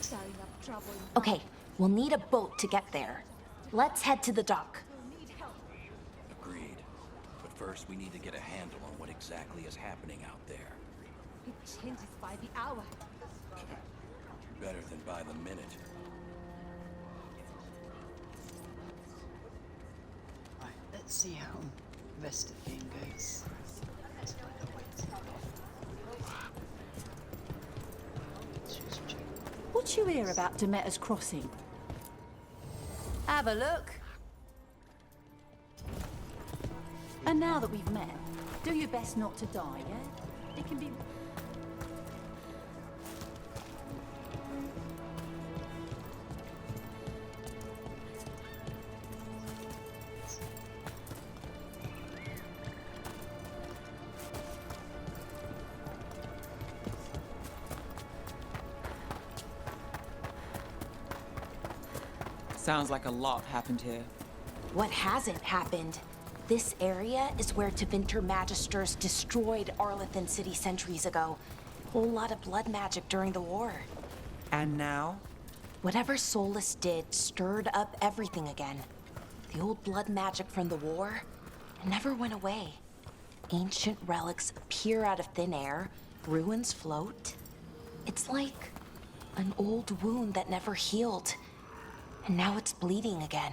Stirring up trouble. Okay, we'll need a boat to get there. Let's head to the dock. Agreed. But first, we need to get a handle on what exactly is happening out there. It changes by the hour. Better than by the minute. Right, let's see how the rest of the game goes. Let's find a way to go. What you hear about Demeter's Crossing? Have a look. And now that we've met, do your best not to die, yeah? It can be... Sounds like a lot happened here. What hasn't happened? This area is where Tevinter Magisters destroyed Arlathan City centuries ago. Whole lot of blood magic during the war. And now? Whatever Solus did stirred up everything again. The old blood magic from the war never went away. Ancient relics appear out of thin air, ruins float. It's like an old wound that never healed. And now it's bleeding again.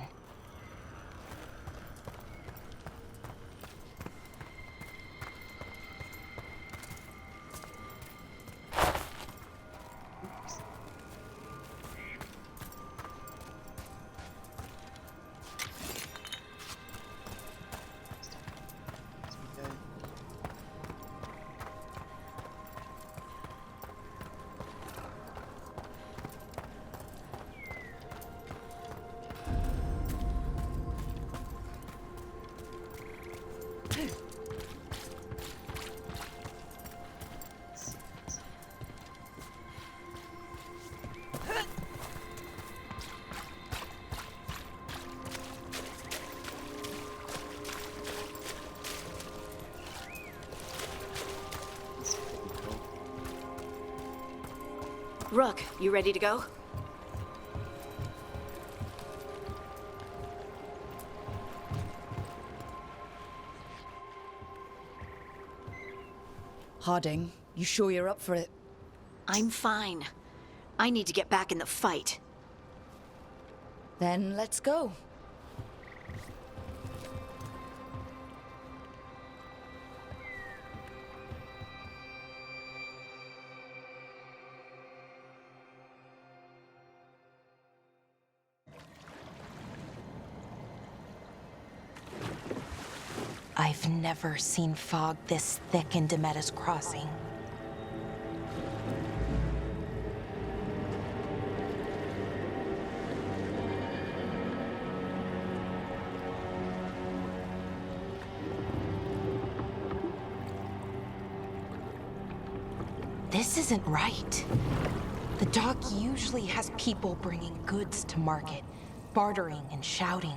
Rook, you ready to go? Harding, you sure you're up for it? I'm fine. I need to get back in the fight. Then let's go. I've never seen fog this thick in Demeter's Crossing. This isn't right. The dock usually has people bringing goods to market, bartering and shouting.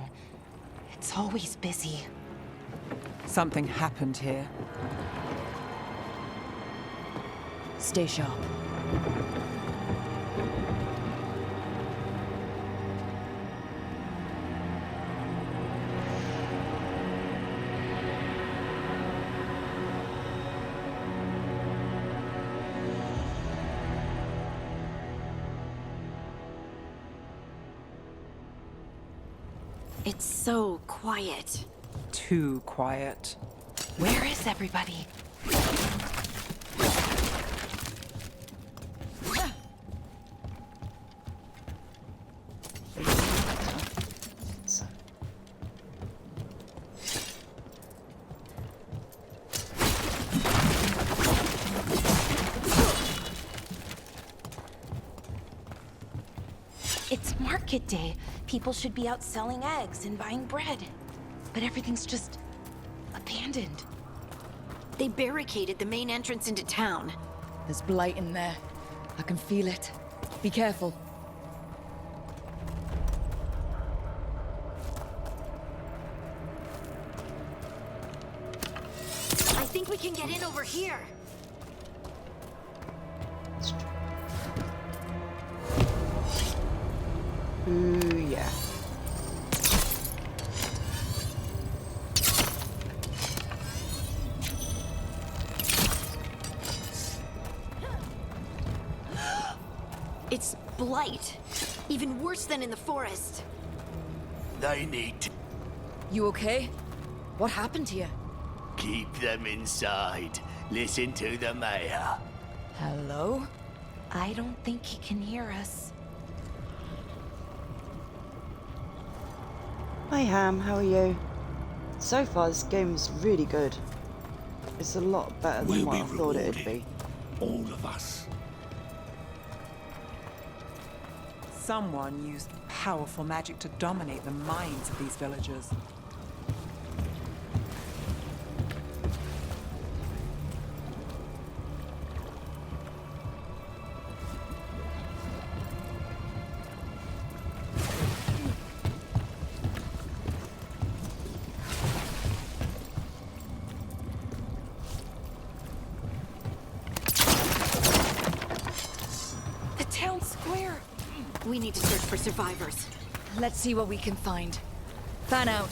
It's always busy. Something happened here. Stay sharp. It's so quiet. Too quiet. Where is everybody? It's market day. People should be out selling eggs and buying bread. But everything's just abandoned. They barricaded the main entrance into town. There's blight in there. I can feel it. Be careful. I think we can get in over here. blight. Even worse than in the forest. They need to You okay? What happened here? keep them inside. Listen to the mayor. Hello? I don't think he can hear us. Hi Ham, how are you? So far this game's really good. It's a lot better than We'll what be I thought it'd rewarded. be. All of us. Someone used powerful magic to dominate the minds of these villagers. The town square! We need to search for survivors. Let's see what we can find. Fan out.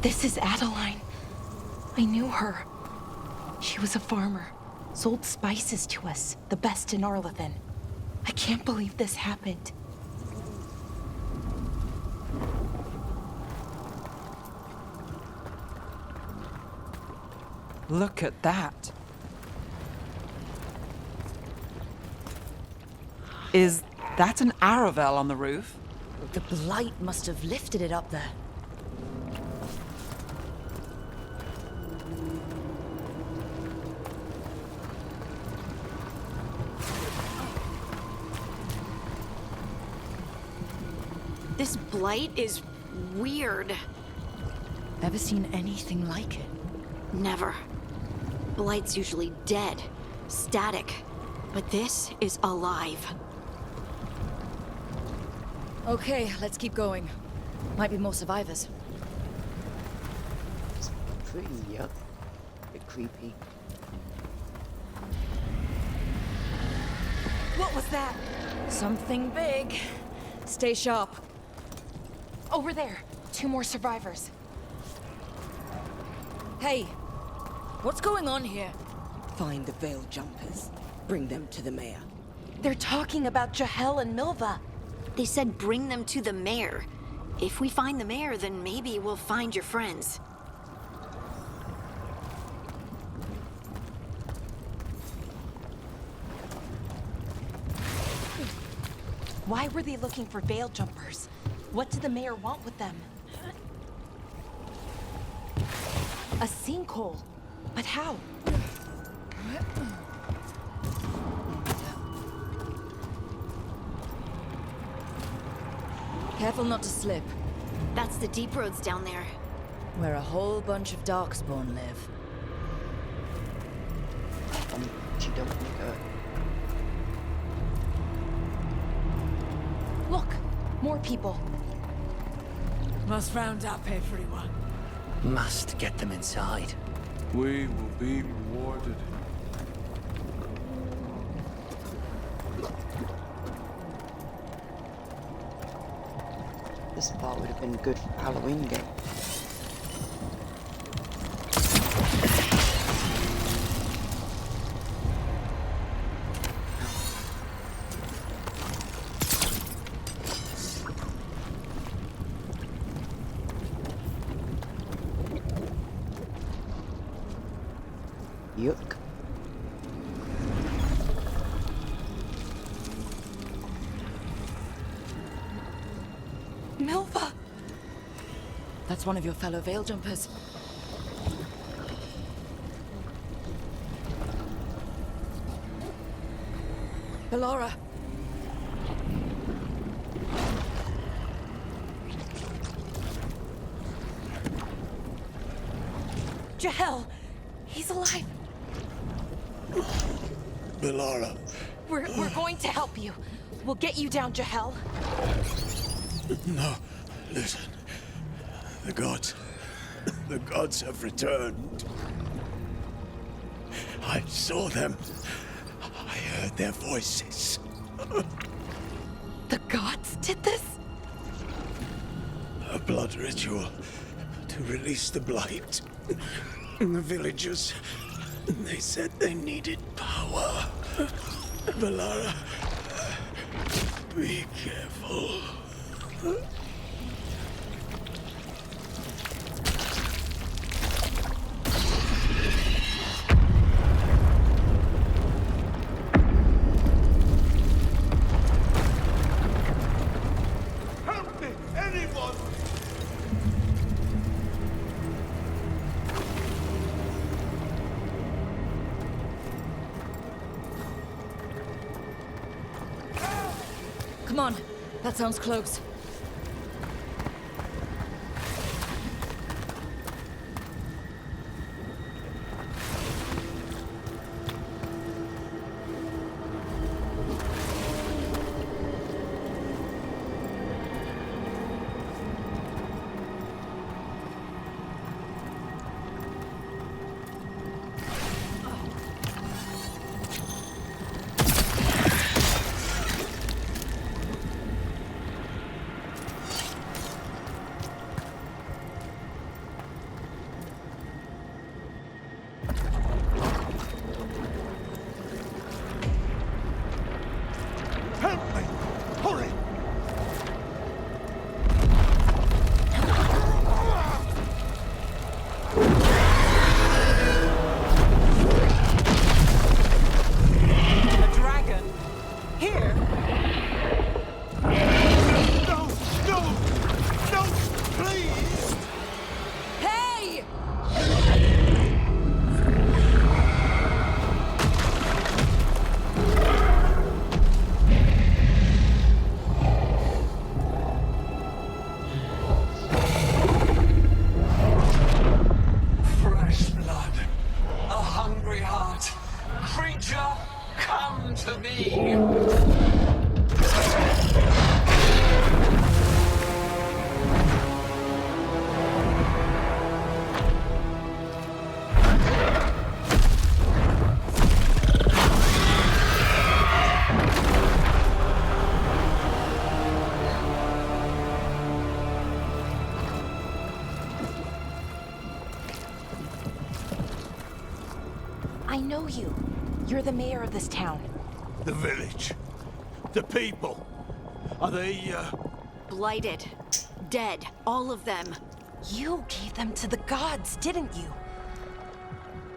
This is Adeline. I knew her. She was a farmer, sold spices to us, the best in Arlethan. I can't believe this happened. Look at that. Is that an Aravel on the roof? The blight must have lifted it up there. This blight is weird. Ever seen anything like it? Never. Blight's usually dead, static. But this is alive. Okay, let's keep going. Might be more survivors. It's pretty yuck. Bit creepy. What was that? Something big. Stay sharp. Over there. 2 more survivors. Hey, what's going on here? Find the Veil Jumpers. Bring them to the mayor. They're talking about Jahel and Milva. They said bring them to the mayor. If we find the mayor, then maybe we'll find your friends. Why were they looking for Veil Jumpers? What did the mayor want with them? A sinkhole. But how? Careful not to slip. That's the deep roads down there. Where a whole bunch of Darkspawn live. You don't want to go. Look! More people. Must round up everyone. Must get them inside. We will be rewarded. This part would have been good for Halloween game. Yuck. Milva! That's one of your fellow Veil Jumpers. Ballora! Jahel! He's alive! Ballora. We're going to help you. We'll get you down, Jahel. No, listen. The gods have returned. I saw them. I heard their voices. gods did this? A blood ritual to release the blight. And the villagers, they said they needed power. Valara, be careful. Help me, anyone! Come on, that sounds close. Help me! Hurry! A dragon? Here? No! No! No! Please! Hey! Fresh blood. A hungry heart. Creature, come to me. I know you. You're the mayor of this town. The village. The people. Are they, Blighted. Dead. All of them. You gave them to the gods, didn't you?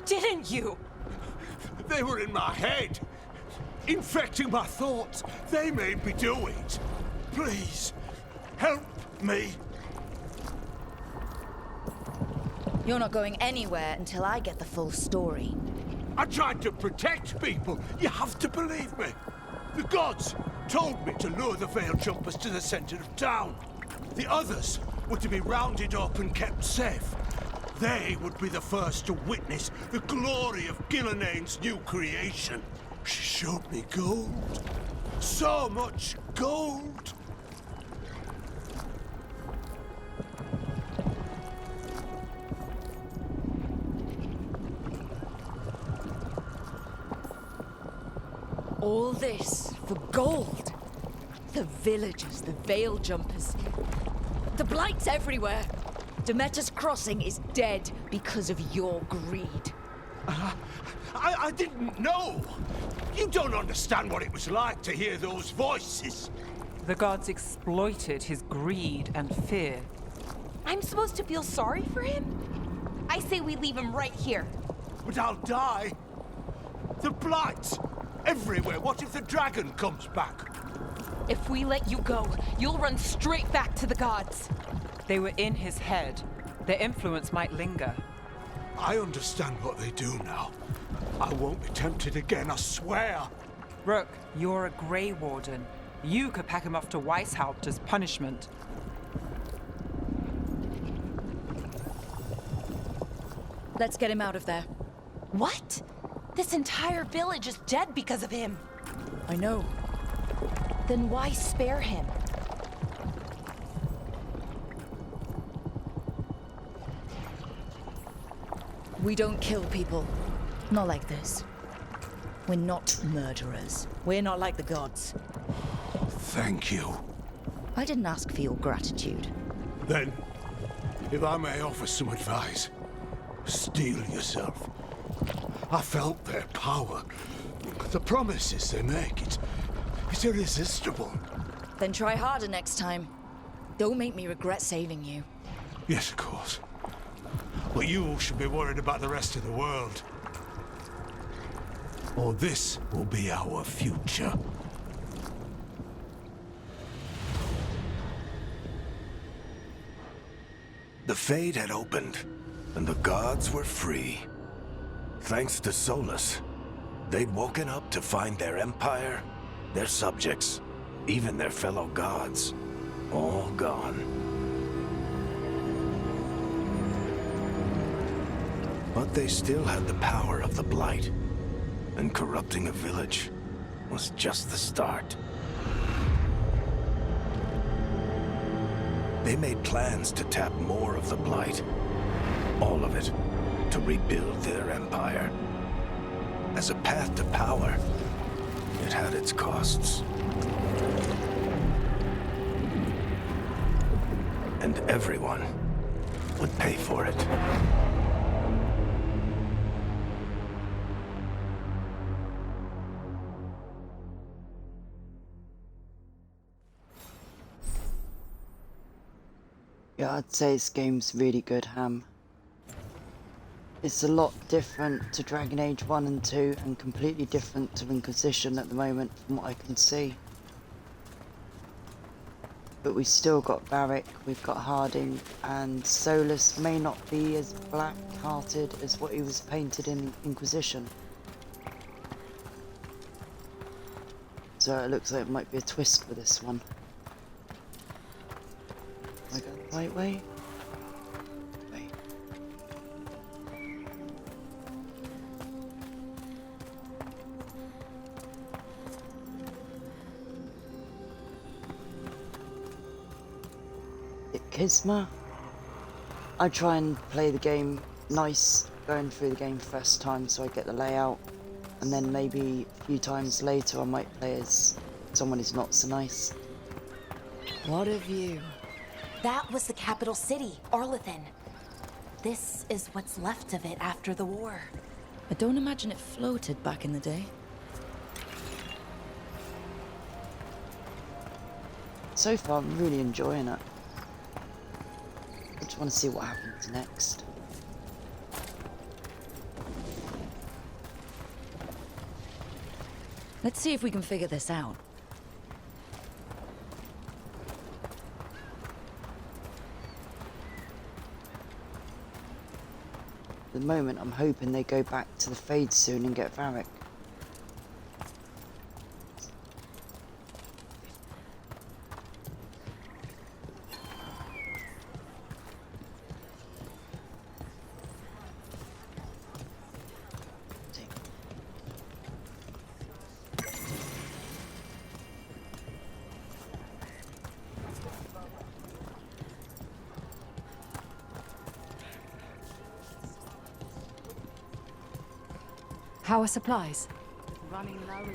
Didn't you? They were in my head. Infecting my thoughts. They made me do it. Please, help me. You're not going anywhere until I get the full story. I tried to protect people. You have to believe me. The gods told me to lure the Veil Jumpers to the center of town. The others were to be rounded up and kept safe. They would be the first to witness the glory of Gilneain's new creation. She showed me gold. So much gold. All this for gold. The villagers, the Veil Jumpers. The blight's everywhere. Demeter's Crossing is dead because of your greed. I didn't know. You don't understand what it was like to hear those voices. The gods exploited his greed and fear. I'm supposed to feel sorry for him? I say we leave him right here. But I'll die. The blight everywhere. What if the dragon comes back? If we let you go, you'll run straight back to the gods. They were in his head. Their influence might linger. I understand what they do now. I won't be tempted again, I swear. Rook, you're a Grey Warden. You could pack him off to Weishaupt as punishment. Let's get him out of there. What? This entire village is dead because of him. I know. Then why spare him? We don't kill people. Not like this. We're not murderers. We're not like the gods. thank you. I didn't ask for your gratitude. Then, if I may offer some advice, steel yourself. I felt their power. The promises they make, it's irresistible. Then try harder next time. Don't make me regret saving you. Yes, of course. But you should be worried about the rest of the world. Or this will be our future. The Fade had opened, and the gods were free. Thanks to Solus, they'd woken up to find their empire, their subjects, even their fellow gods, all gone. But they still had the power of the Blight, and corrupting a village was just the start. They made plans to tap more of the Blight, all of it, to rebuild their empire. As a path to power, it had its costs. And everyone would pay for it. Yeah, I'd say this game's really good, Ham. It's a lot different to Dragon Age 1 and 2 and completely different to Inquisition at the moment from what I can see. But we've still got Varric, we've got Harding, and Solus may not be as black-hearted as what he was painted in Inquisition. So it looks like it might be a twist for this one. Am I going the right way? Wait. Kisma. I try and play the game nice, going through the game first time so I get the layout, and then maybe a few times later I might play as someone who's not so nice. What a view. That was the capital city, Arlethan. This is what's left of it after the war. I don't imagine it floated back in the day. So far I'm really enjoying it. I just want to see what happens next. Let's see if we can figure this out. At the moment I'm hoping they go back to the Fade soon and get Varric. How are supplies? Running low.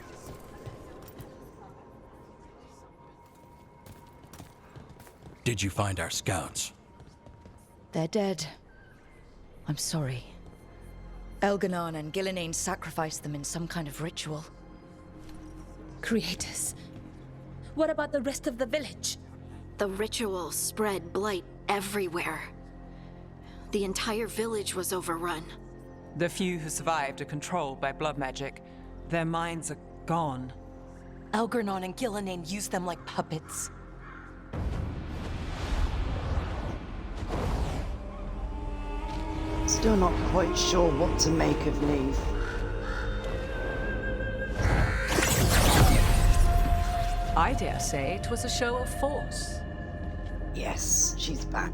Did you find our scouts? They're dead. I'm sorry. Elganon and Gillenane sacrificed them in some kind of ritual. Creators. What about the rest of the village? The ritual spread blight everywhere. The entire village was overrun. The few who survived are controlled by blood magic. Their minds are gone. Elgarnon and Gillenane used them like puppets. Still not quite sure what to make of Neve. I dare say it was a show of force. Yes, she's back.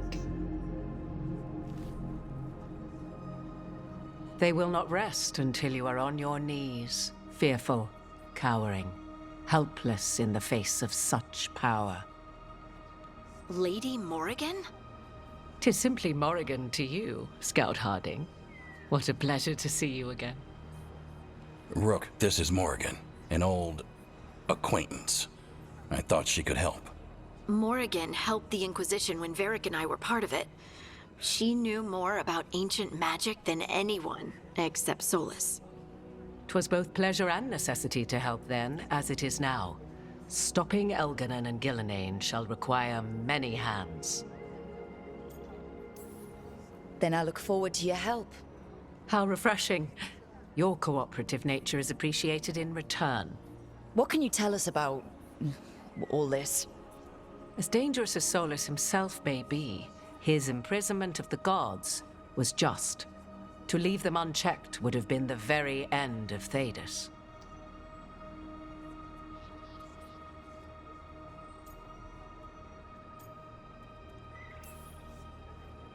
They will not rest until you are on your knees, fearful, cowering, helpless in the face of such power. Lady Morrigan? 'Tis simply Morrigan to you, Scout Harding. What a pleasure to see you again. Rook, this is Morrigan, an old acquaintance. I thought she could help. Morrigan helped the Inquisition when Varric and I were part of it. She knew more about ancient magic than anyone, except Solus. 'Twas both pleasure and necessity to help then, as it is now. Stopping Elganon and Gillenane shall require many hands. Then I look forward to your help. How refreshing. Your cooperative nature is appreciated in return. What can you tell us about all this? As dangerous as Solus himself may be, his imprisonment of the gods was just. To leave them unchecked would have been the very end of Thedas.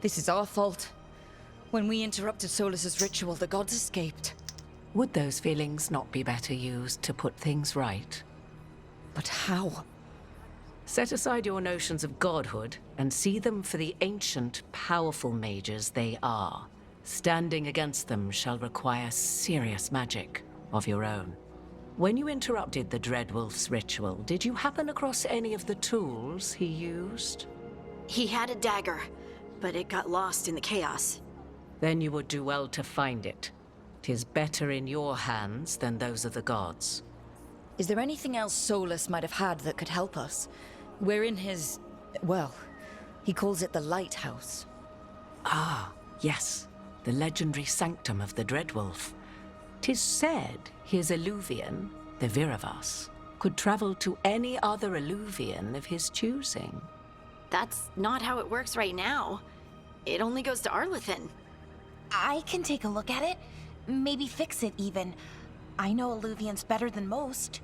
This is our fault. When we interrupted Solus's ritual, the gods escaped. Would those feelings not be better used to put things right? But how? Set aside your notions of godhood and see them for the ancient, powerful mages they are. Standing against them shall require serious magic of your own. When you interrupted the Dreadwolf's ritual, did you happen across any of the tools he used? He had a dagger, but it got lost in the chaos. Then you would do well to find it. 'Tis better in your hands than those of the gods. Is there anything else Solus might have had that could help us? We're in his... well, he calls it the Lighthouse. Ah, yes. The legendary sanctum of the Dreadwolf. 'Tis said his Eluvian, the Viravas, could travel to any other Eluvian of his choosing. That's not how it works right now. It only goes to Arlethan. I can take a look at it. Maybe fix it, even. I know Eluvians better than most.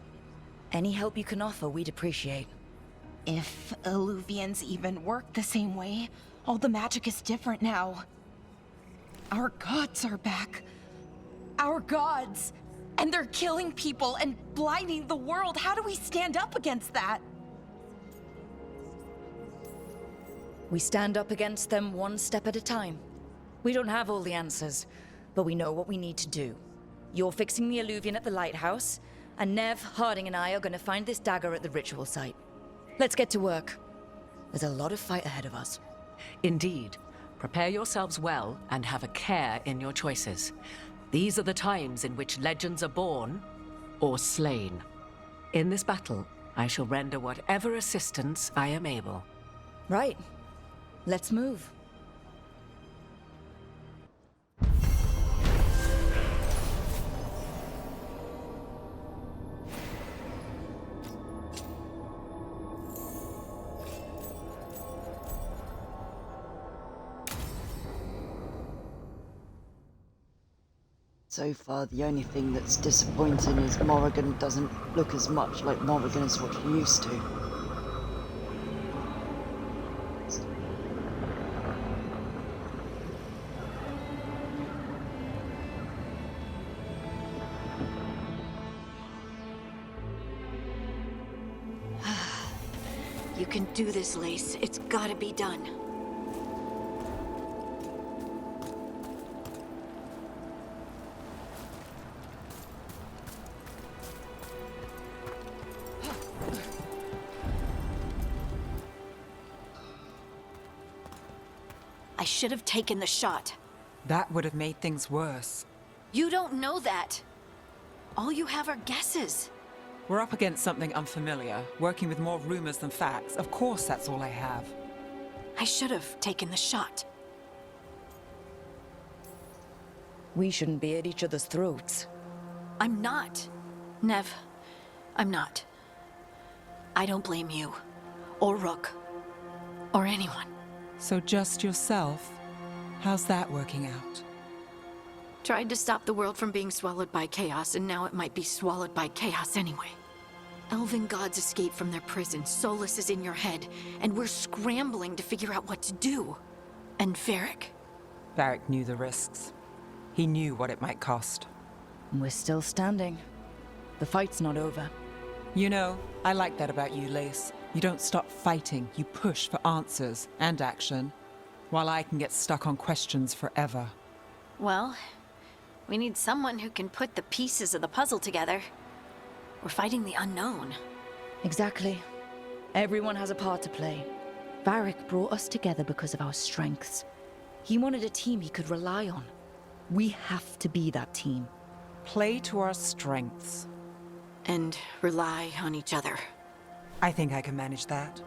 Any help you can offer, we'd appreciate. If Eluvians even work the same way, all the magic is different now. Our gods are back. Our gods! And they're killing people and blinding the world. How do we stand up against that? We stand up against them one step at a time. We don't have all the answers, but we know what we need to do. You're fixing the Eluvian at the lighthouse, and Nev, Harding, and I are going to find this dagger at the ritual site. Let's get to work. There's a lot of fight ahead of us. Indeed. Prepare yourselves well and have a care in your choices. These are the times in which legends are born or slain. In this battle, I shall render whatever assistance I am able. Right. Let's move. So far, the only thing that's disappointing is Morrigan doesn't look as much like Morrigan as what he used to. You can do this, Lace. It's gotta be done. I should have taken the shot. That would have made things worse. You don't know that. All you have are guesses. We're up against something unfamiliar, working with more rumors than facts. Of course, that's all I have. I should have taken the shot. We shouldn't be at each other's throats. I'm not. Nev, I'm not. I don't blame you, or Rook, or anyone. So just yourself? How's that working out? Tried to stop the world from being swallowed by chaos, and now it might be swallowed by chaos anyway. Elven gods escaped from their prison, Solus is in your head, and we're scrambling to figure out what to do. And Varric? Varric knew the risks. He knew what it might cost. We're still standing. The fight's not over. You know, I like that about you, Lace. You don't stop fighting, you push for answers and action, while I can get stuck on questions forever. Well, we need someone who can put the pieces of the puzzle together. We're fighting the unknown. Exactly. Everyone has a part to play. Varric brought us together because of our strengths. He wanted a team he could rely on. We have to be that team. Play to our strengths. And rely on each other. I think I can manage that.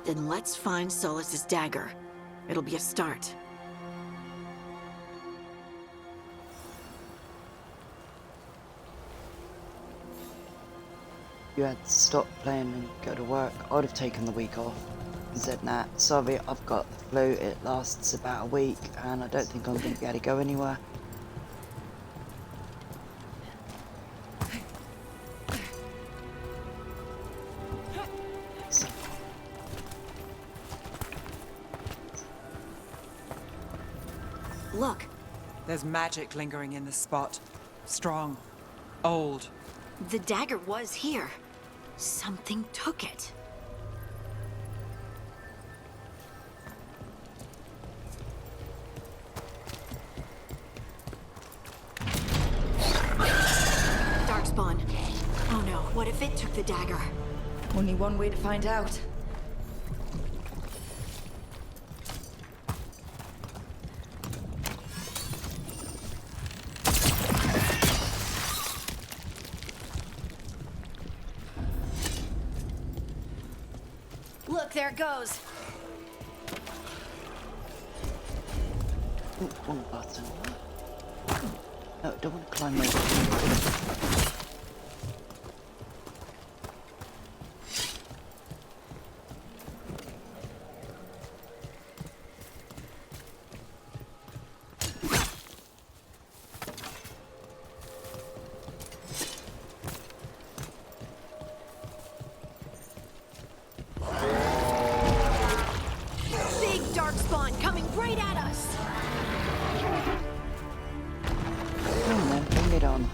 Then let's find Solus's dagger. It'll be a start. You had to stop playing and go to work, I would have taken the week off and said, nah, sorry, I've got the flu, it lasts about a week and I don't think I'm going to be able to go anywhere. Look. There's magic lingering in this spot. Strong. Old. The dagger was here. Something took it. Darkspawn. Oh no, what if it took the dagger? Only one way to find out. Look, there it goes. Ooh, one button. No, don't want to climb over. Big Darkspawn coming right at us. Come on then, bring it on.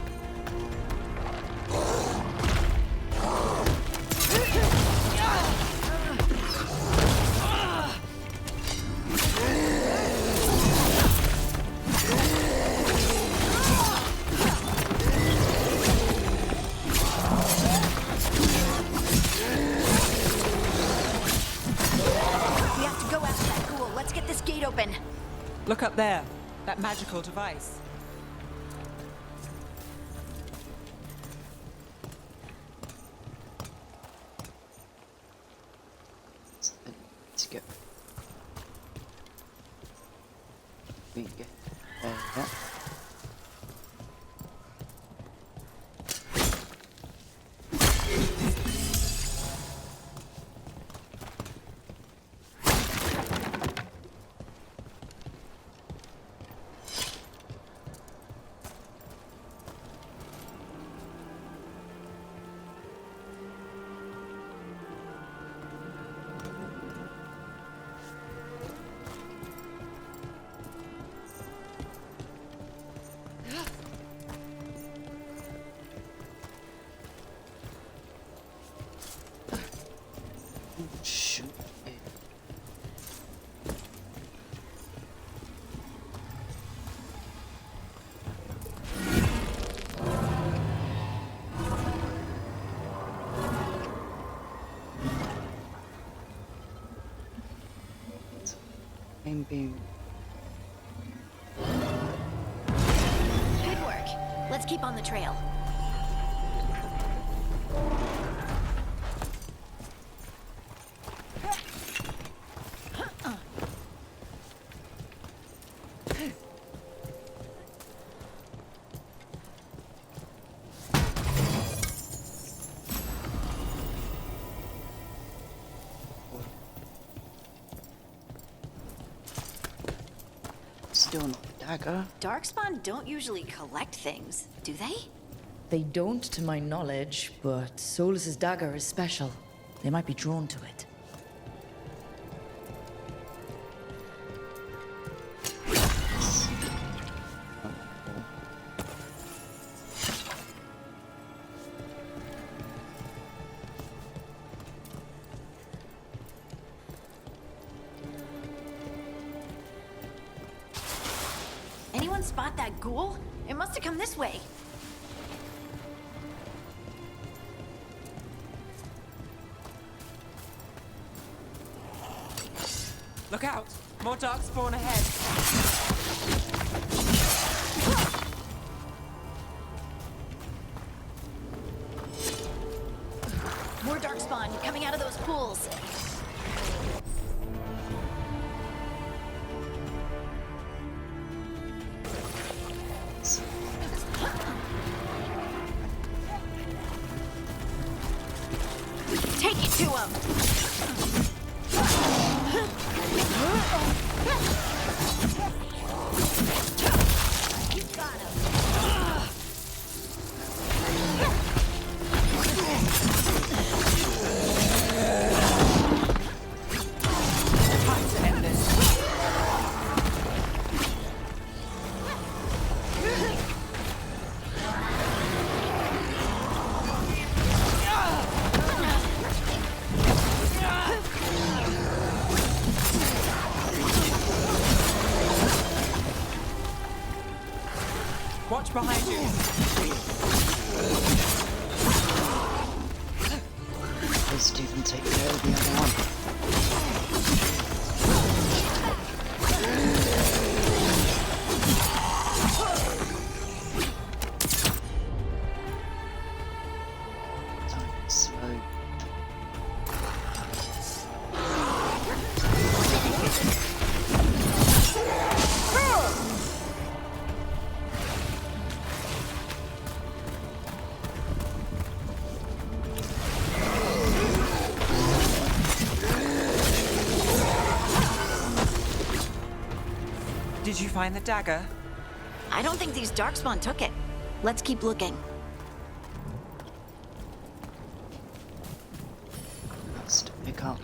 We have to go after that ghoul. Let's get this gate open. Look up there. That magical device. Let's go. We go. There we go. Shoot. Main beam. Good work. Let's keep on the trail. Still not a dagger. Darkspawn don't usually collect things, do they? They don't, to my knowledge, but Solus's dagger is special. They might be drawn to it. Anyone spot that ghoul? It must have come this way. Look out! More darkspawn ahead. More darkspawn coming out of those pools. Take it to him! You got him! Time to end this. Watch behind you. Please Stephen, take care of the other one. Time is slow. Did you find the dagger? I don't think these darkspawn took it. Let's keep looking. Must pick up.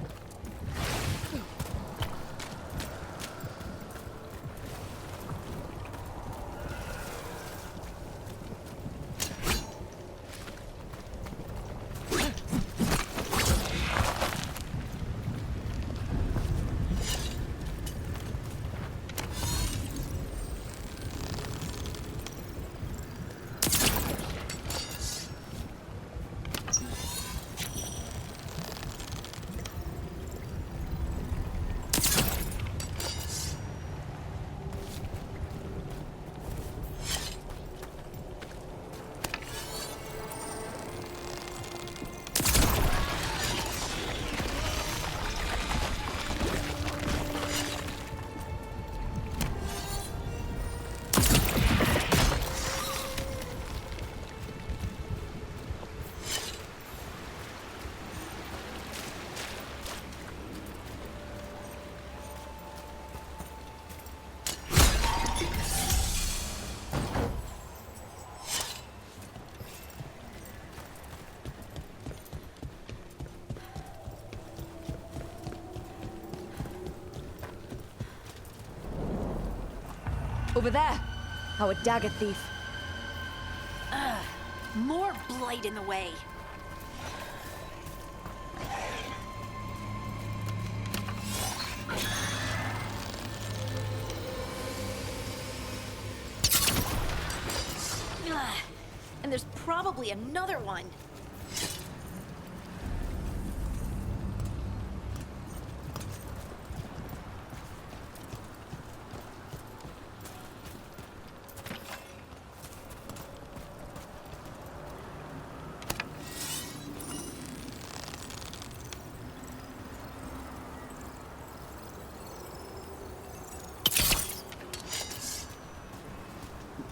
Over there! Our dagger thief. More blight in the way. And there's probably another one.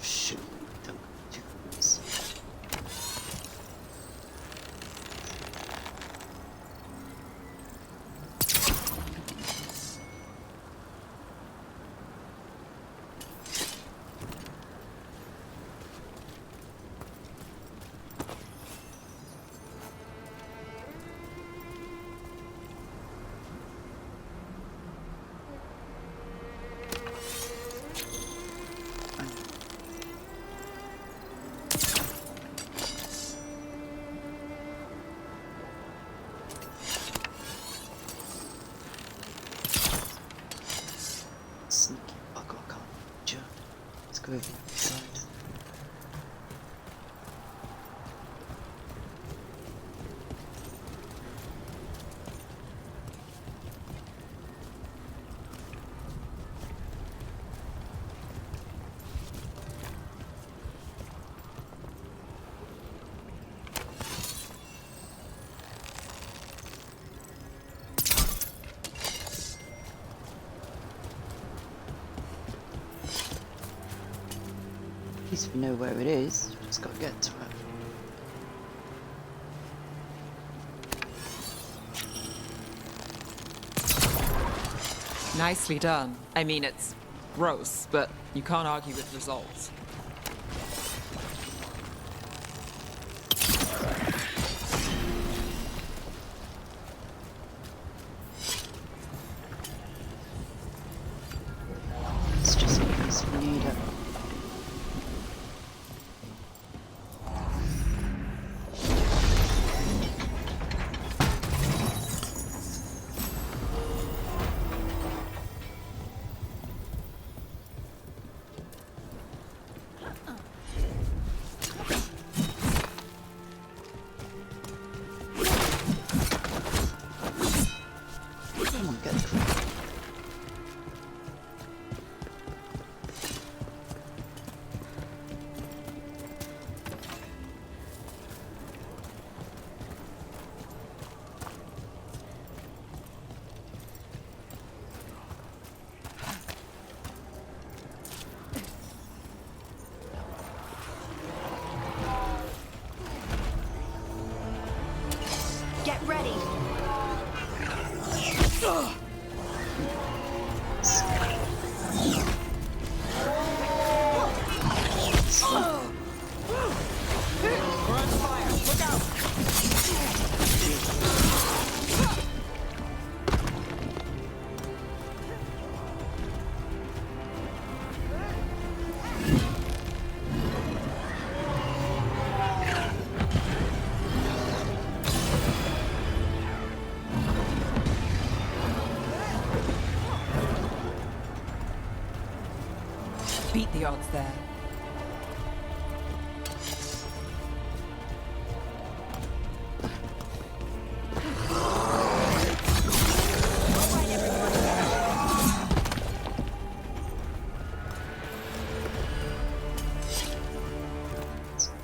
Shit. Don't do this. Sneaky bugger, I can't reach her. Let's go over the side. At least we know where it is. Just gotta get to it. Nicely done. I mean, it's gross, but you can't argue with results. It's just because we need it. Come on, get the crate. Get ready. Beat the odds there.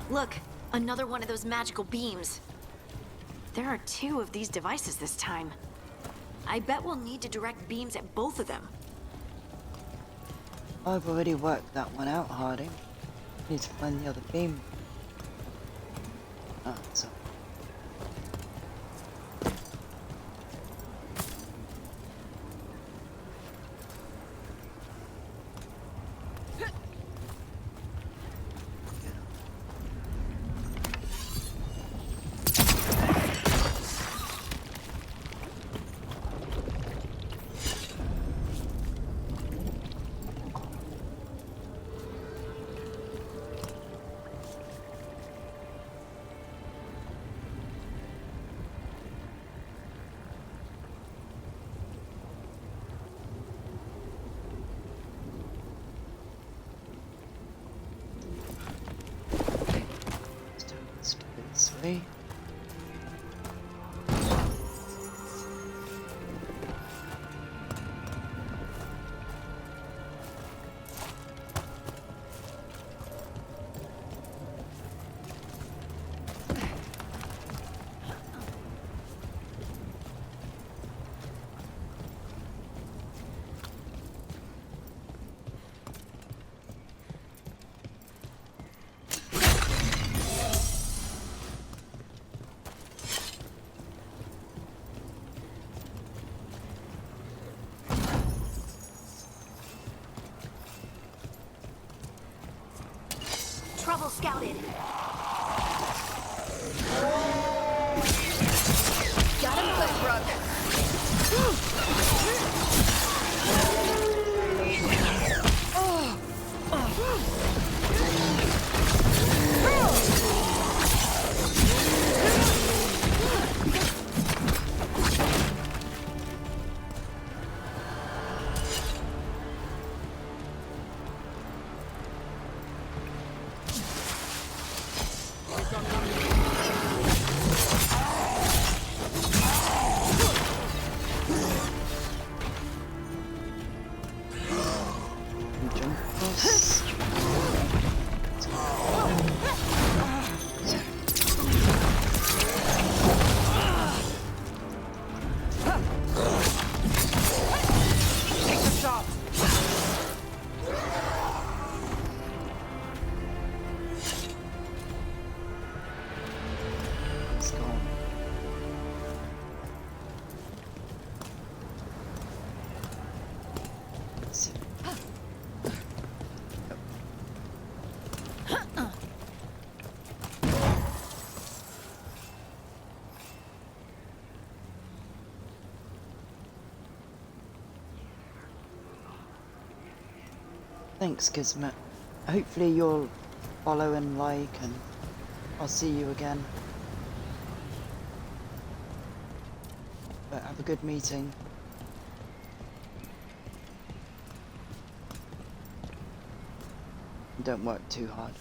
Look, another one of those magical beams. There are 2 of these devices this time. I bet we'll need to direct beams at both of them. I've already worked that one out, Hardy. Need to find the other beam. Ah, so. Let's do it this way. Trouble scouted. Got him good, Brooke. Thanks, Kismet. Hopefully you'll follow and like, and I'll see you again. But have a good meeting. Don't work too hard.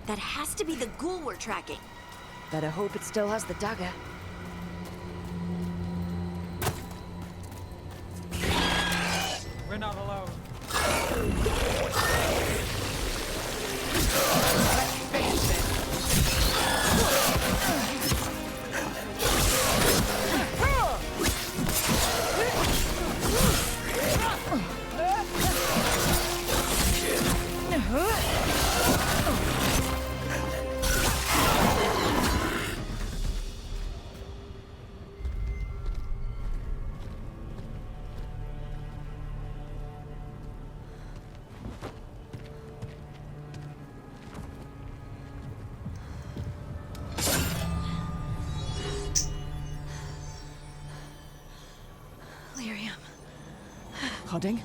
That has to be the ghoul we're tracking. Better hope it still has the dagger. We're not alone. Hodding? You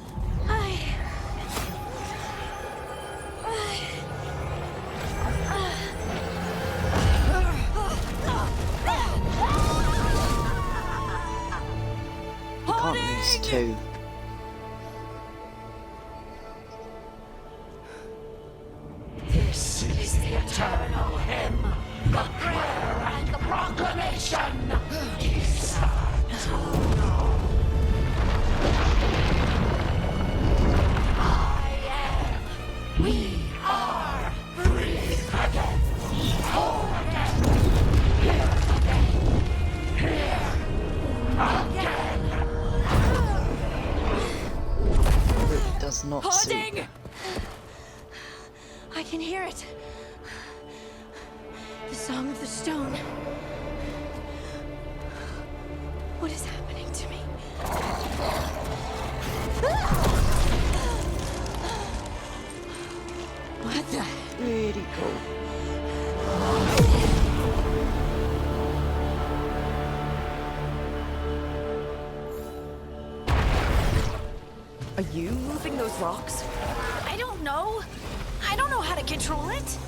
can't lose two. This is the eternal hymn, the prayer and the proclamation. We are free again. Whole again. Here again. Here again. It does not suit. I can hear it. The song of the stone. What is happening to me? What the? Really cool. Are you moving those rocks? I don't know. I don't know how to control it.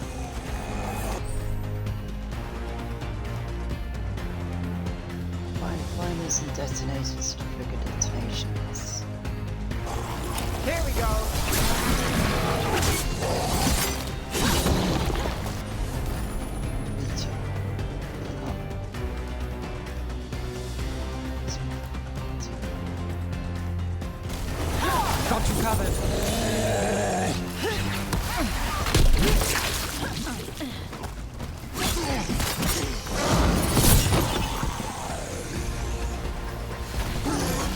Find miners and detonators to trigger detonations. Here we go. Got you covered.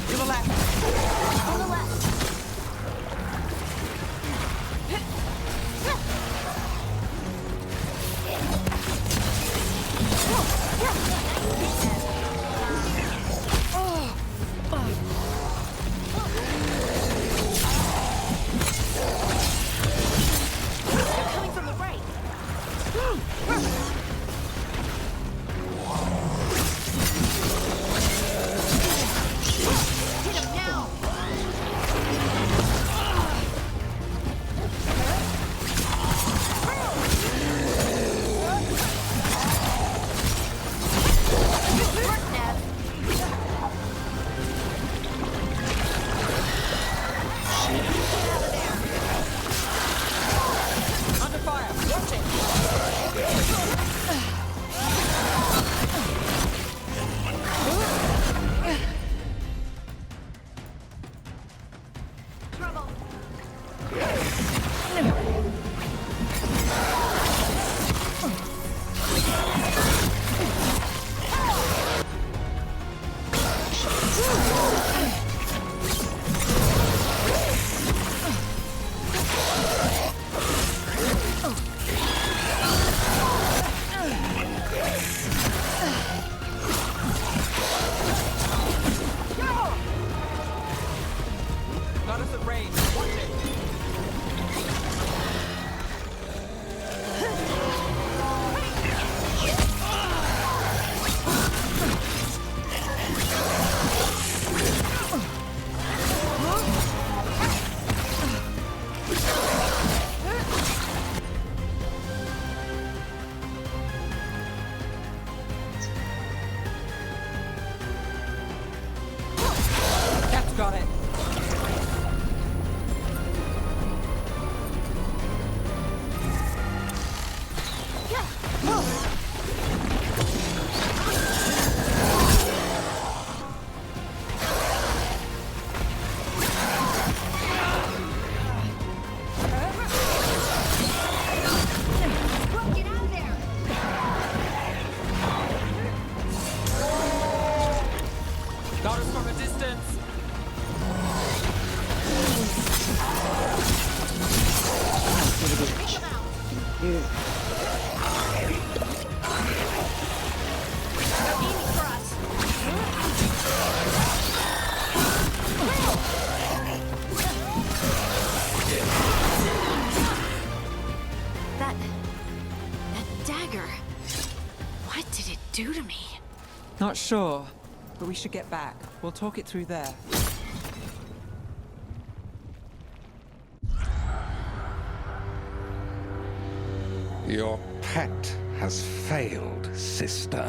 To the left. On the left. Got us from a distance. That dagger. What did it do to me? Not sure, but we should get back. We'll talk it through there. Your pet has failed, sister.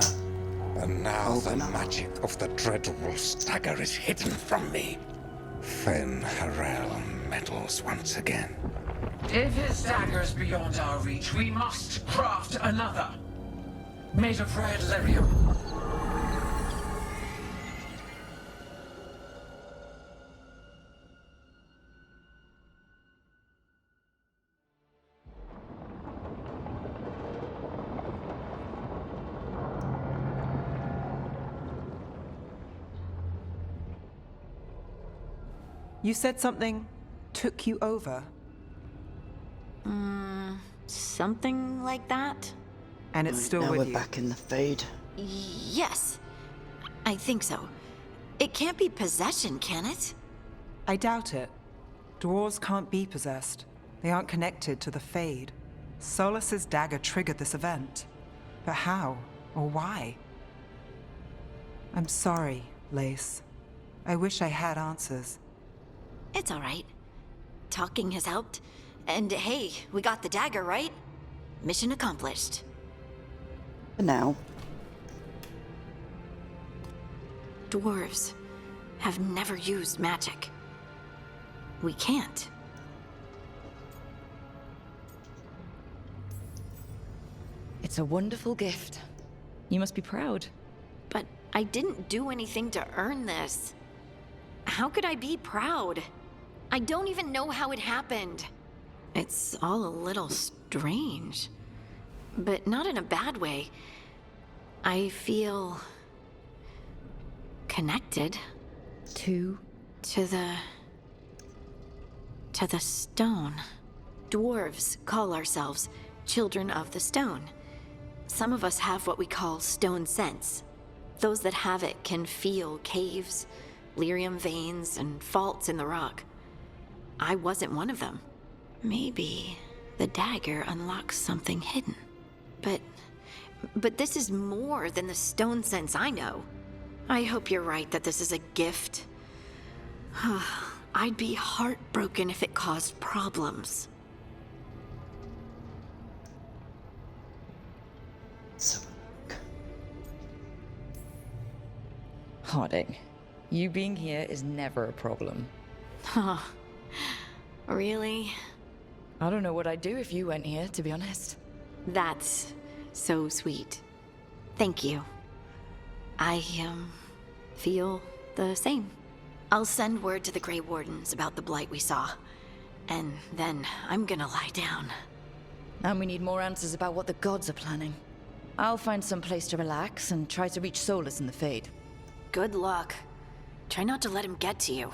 And now the magic of the Dreadwolf's dagger is hidden from me. Fen Harel meddles once again. If his dagger's beyond our reach, we must craft another. Made of red lyrium. You said something took you over. Something like that? And it's still now with we're you. back in the Fade. Yes. I think so. It can't be possession, can it? I doubt it. Dwarves can't be possessed. They aren't connected to the Fade. Solus's dagger triggered this event. But how? Or why? I'm sorry, Lace. I wish I had answers. It's all right. Talking has helped. And hey, we got the dagger, right? Mission accomplished. For now. Dwarves have never used magic. We can't. It's a wonderful gift. You must be proud. But I didn't do anything to earn this. How could I be proud? I don't even know how it happened. It's all a little strange. But not in a bad way. I feel... connected. To the stone. Dwarves call ourselves children of the stone. Some of us have what we call stone sense. Those that have it can feel caves, lyrium veins, and faults in the rock. I wasn't one of them. Maybe the dagger unlocks something hidden. But this is more than the stone sense I know. I hope you're right that this is a gift. I'd be heartbroken if it caused problems. Harding, you being here is never a problem. Huh. Really? I don't know what I'd do if you went here, to be honest. That's so sweet. Thank you. I, feel the same. I'll send word to the Grey Wardens about the blight we saw. And then I'm gonna lie down. And we need more answers about what the gods are planning. I'll find some place to relax and try to reach Solus in the Fade. Good luck. Try not to let him get to you.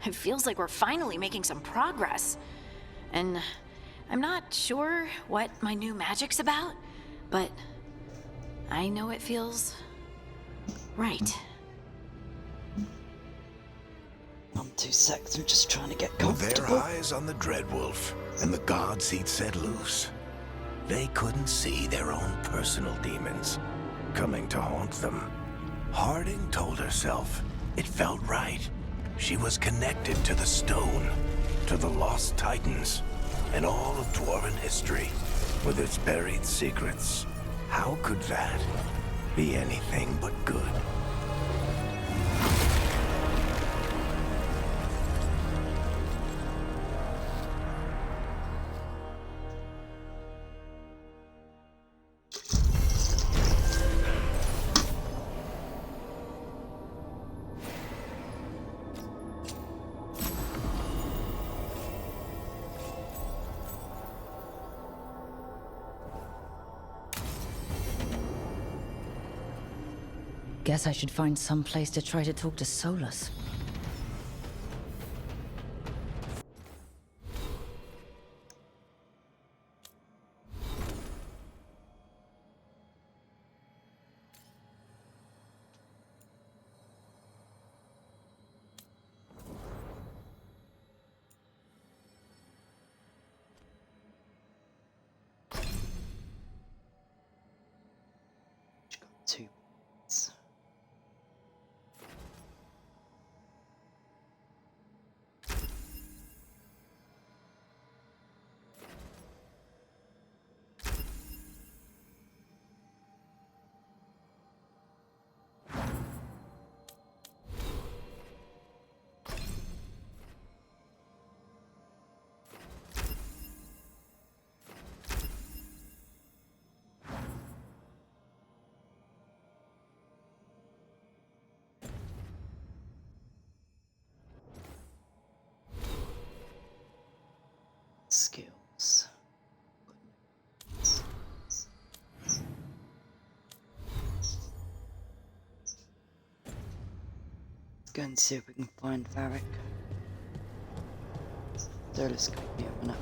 It feels like we're finally making some progress. And I'm not sure what my new magic's about, but I know it feels right. 2 seconds, I'm just trying to get With comfortable. their eyes on the Dreadwolf and the gods he'd set loose, they couldn't see their own personal demons coming to haunt them. Harding told herself it felt right. She was connected to the stone, to the lost titans, and all of dwarven history, with its buried secrets. How could that be anything but good? Guess I should find some place to try to talk to Solus. Two. Skills. Let's go and see if we can find Varric. So let's go here a minute.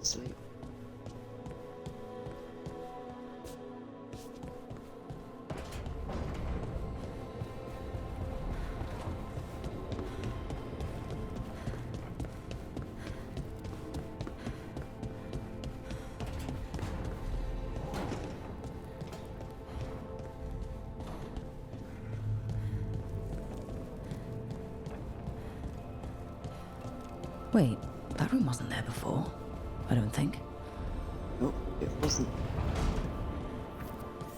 Sleep. Wait, that room wasn't there before, I don't think. Nope, it wasn't.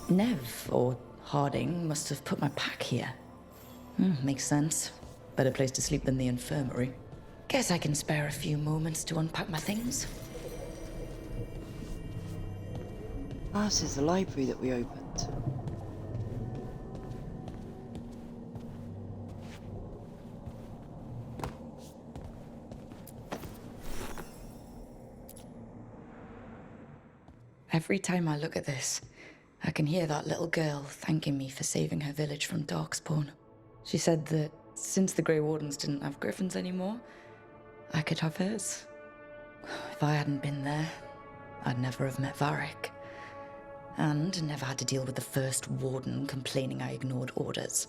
Nev, or Harding, must have put my pack here. Makes sense. Better place to sleep than the infirmary. Guess I can spare a few moments to unpack my things. Ah, this is the library that we opened. Every time I look at this, I can hear that little girl thanking me for saving her village from Darkspawn. She said that since the Grey Wardens didn't have griffins anymore, I could have hers. If I hadn't been there, I'd never have met Varric. And never had to deal with the first warden complaining I ignored orders.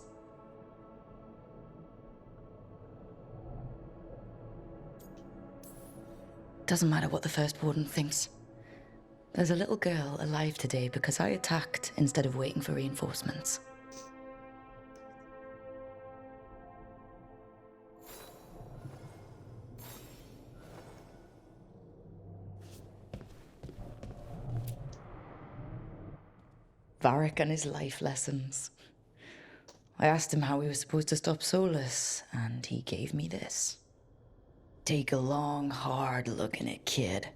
Doesn't matter what the first warden thinks. There's a little girl alive today because I attacked instead of waiting for reinforcements. Varric and his life lessons. I asked him how we were supposed to stop Solus, and he gave me this. Take a long, hard look in it, kid.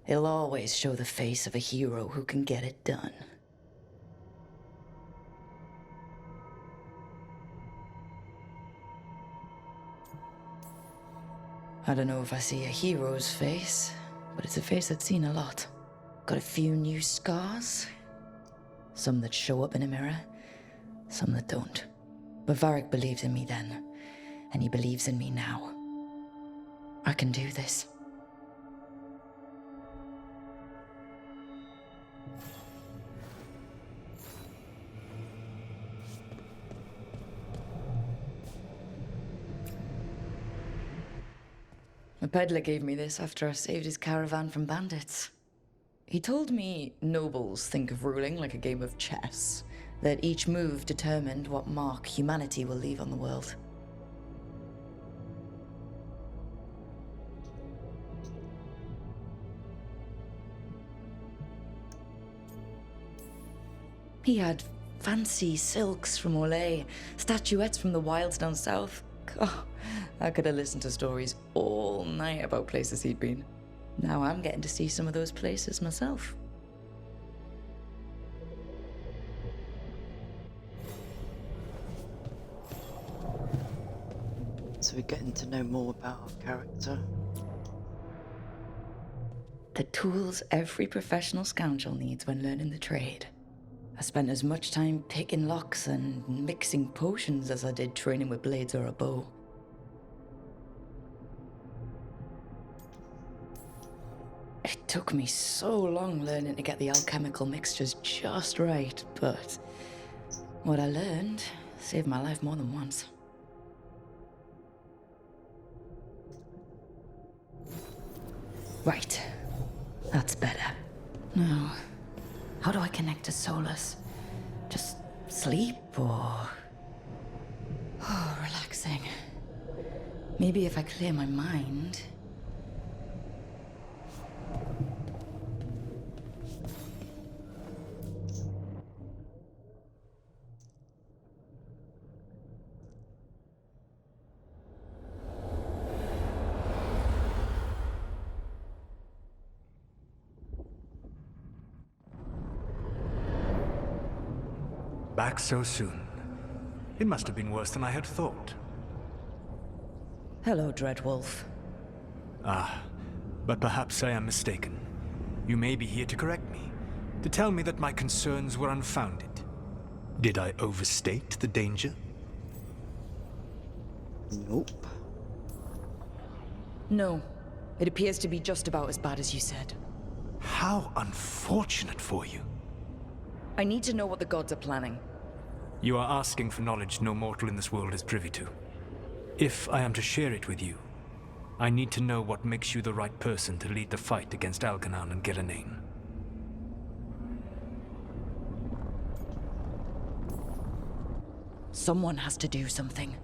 It'll always show the face of a hero who can get it done. I don't know if I see a hero's face, but it's a face I've seen a lot. Got a few new scars. Some that show up in a mirror, some that don't. But Varric believed in me then, and he believes in me now. I can do this. A peddler gave me this after I saved his caravan from bandits. He told me nobles think of ruling like a game of chess, that each move determined what mark humanity will leave on the world. He had fancy silks from Olay, statuettes from the wilds down south. Oh, I could have listened to stories all night about places he'd been. Now I'm getting to see some of those places myself. so we're getting to know more about our character. The tools every professional scoundrel needs when learning the trade. I spent as much time picking locks and mixing potions as I did training with blades or a bow. It took me so long learning to get the alchemical mixtures just right, but what I learned saved my life more than once. Right. That's better. Now, how do I connect to Solus? Just sleep or... Oh, relaxing. Maybe if I clear my mind... Back so soon. It must have been worse than I had thought. Hello, Dreadwolf. Ah, but perhaps I am mistaken. You may be here to correct me, to tell me that my concerns were unfounded. Did I overstate the danger? Nope. No. It appears to be just about as bad as you said. How unfortunate for you. I need to know what the gods are planning. You are asking for knowledge no mortal in this world is privy to. If I am to share it with you, I need to know what makes you the right person to lead the fight against Algernon and Gillenane. Someone has to do something.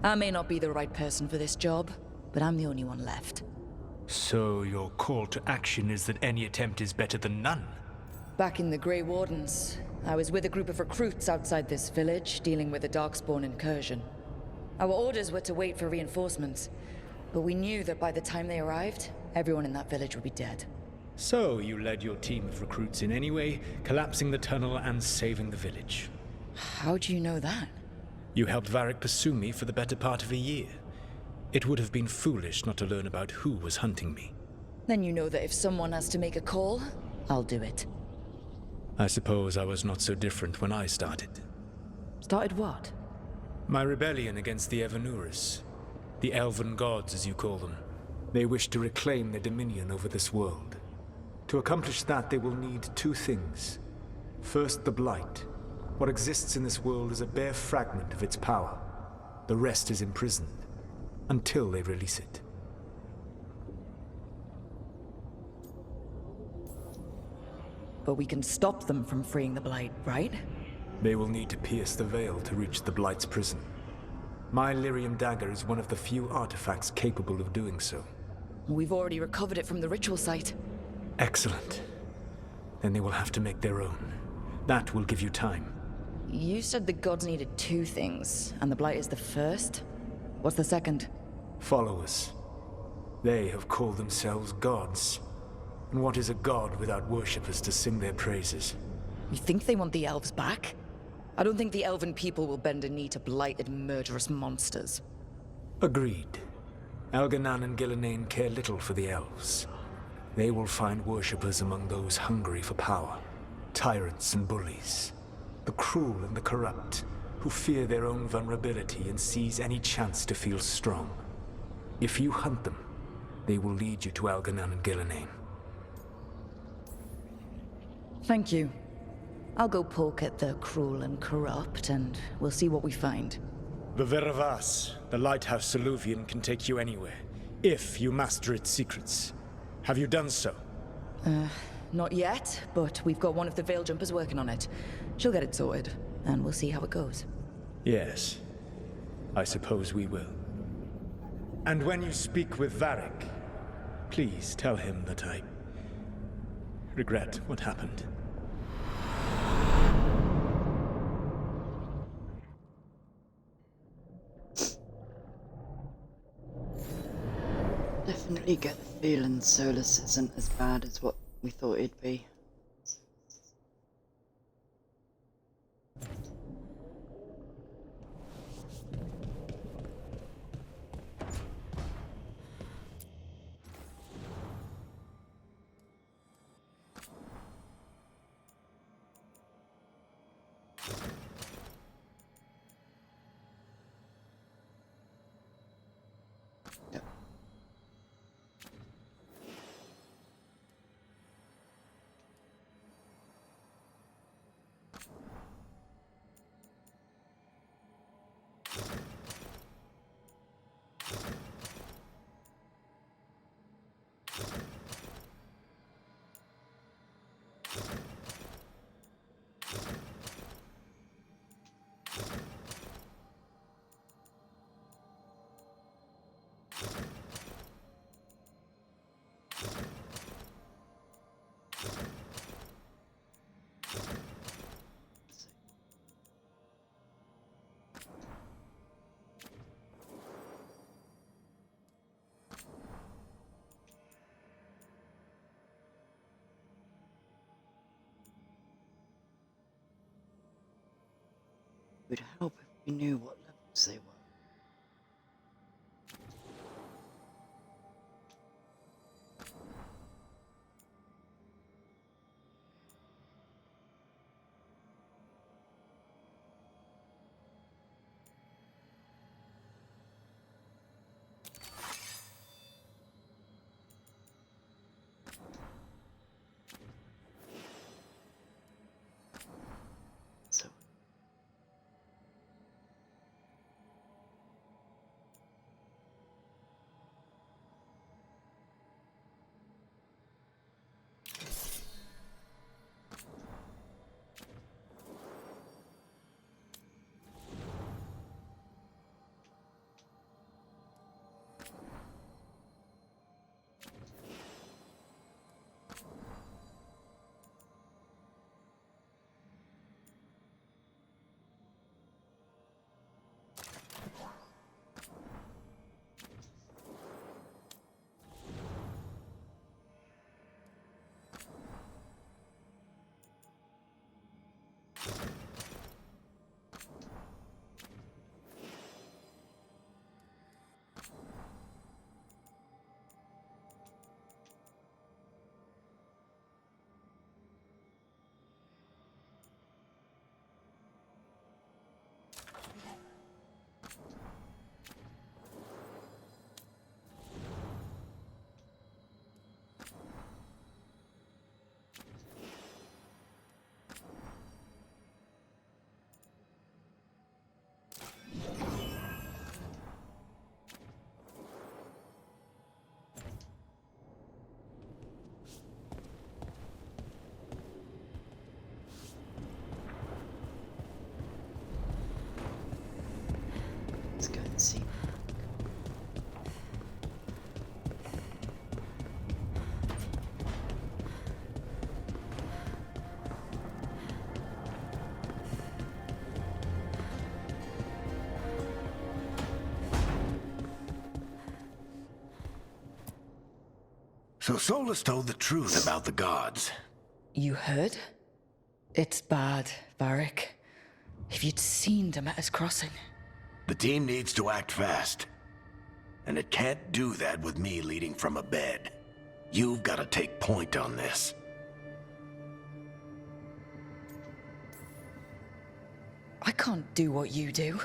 I may not be the right person for this job, but I'm the only one left. So your call to action is that any attempt is better than none? Back in the Grey Wardens, I was with a group of recruits outside this village, dealing with a Darkspawn incursion. Our orders were to wait for reinforcements, but we knew that by the time they arrived, everyone in that village would be dead. So you led your team of recruits in any way, collapsing the tunnel and saving the village. How do you know that? You helped Varric pursue me for the better part of a year. It would have been foolish not to learn about who was hunting me. Then you know that if someone has to make a call, I'll do it. I suppose I was not so different when I started. Started what? My rebellion against the Evanuris. The elven gods, as you call them. They wish to reclaim their dominion over this world. To accomplish that, they will need two things. First, the Blight. What exists in this world is a bare fragment of its power. The rest is imprisoned, until they release it. But we can stop them from freeing the Blight, right? They will need to pierce the veil to reach the Blight's prison. My Lyrium dagger is one of the few artifacts capable of doing so. We've already recovered it from the ritual site. Excellent. Then they will have to make their own. That will give you time. You said the gods needed two things, and the Blight is the first? What's the second? Followers. They have called themselves gods. And what is a god without worshippers to sing their praises? You think they want the elves back? I don't think the elven people will bend a knee to blighted, murderous monsters. Agreed. Algernon and Gillenane care little for the elves. They will find worshippers among those hungry for power. Tyrants and bullies. The cruel and the corrupt, who fear their own vulnerability and seize any chance to feel strong. If you hunt them, they will lead you to Algernon and Gillenane. Thank you. I'll go poke at the cruel and corrupt, and we'll see what we find. The Veravas, the lighthouse Soluvian, can take you anywhere, if you master its secrets. Have you done so? Not yet, but we've got one of the Veil Jumpers working on it. She'll get it sorted, and we'll see how it goes. Yes. I suppose we will. And when you speak with Varric, please tell him that I regret what happened. Definitely get the feeling Solus isn't as bad as what we thought it'd be. would help if we knew what levels they were. Let's go and see. So Solus told the truth about the gods. You heard? It's bad, Varric. If you'd seen Demeter's crossing. The team needs to act fast. And it can't do that with me leading from a bed. You've got to take point on this. I can't do what you do.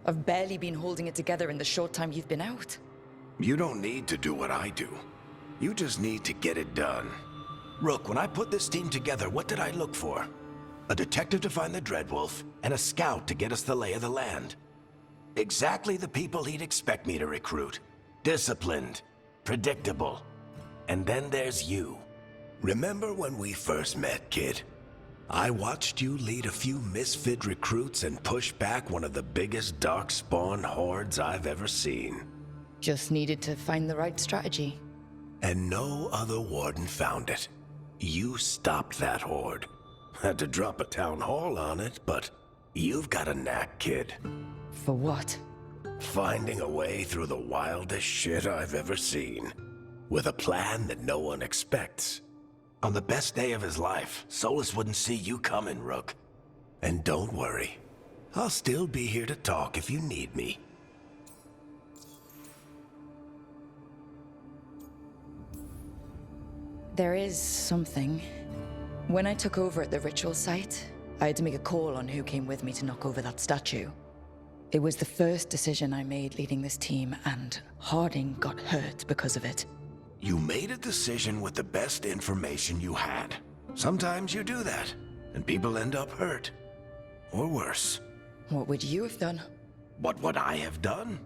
I've barely been holding it together in the short time you've been out. You don't need to do what I do. You just need to get it done. Rook, when I put this team together, what did I look for? A detective to find the Dreadwolf, and a scout to get us the lay of the land. Exactly the people he'd expect me to recruit. Disciplined, predictable. And then there's you. Remember when we first met, kid? I watched you lead a few misfit recruits and push back one of the biggest darkspawn hordes I've ever seen. Just needed to find the right strategy. And no other warden found it. You stopped that horde. Had to drop a town hall on it, but you've got a knack, kid. For what? Finding a way through the wildest shit I've ever seen. With a plan that no one expects. On the best day of his life, Solus wouldn't see you coming, Rook. And don't worry. I'll still be here to talk if you need me. There is something. When I took over at the ritual site, I had to make a call on who came with me to knock over that statue. It was the first decision I made leading this team, and Harding got hurt because of it. You made a decision with the best information you had. Sometimes you do that, and people end up hurt. Or worse. What would you have done? What would I have done?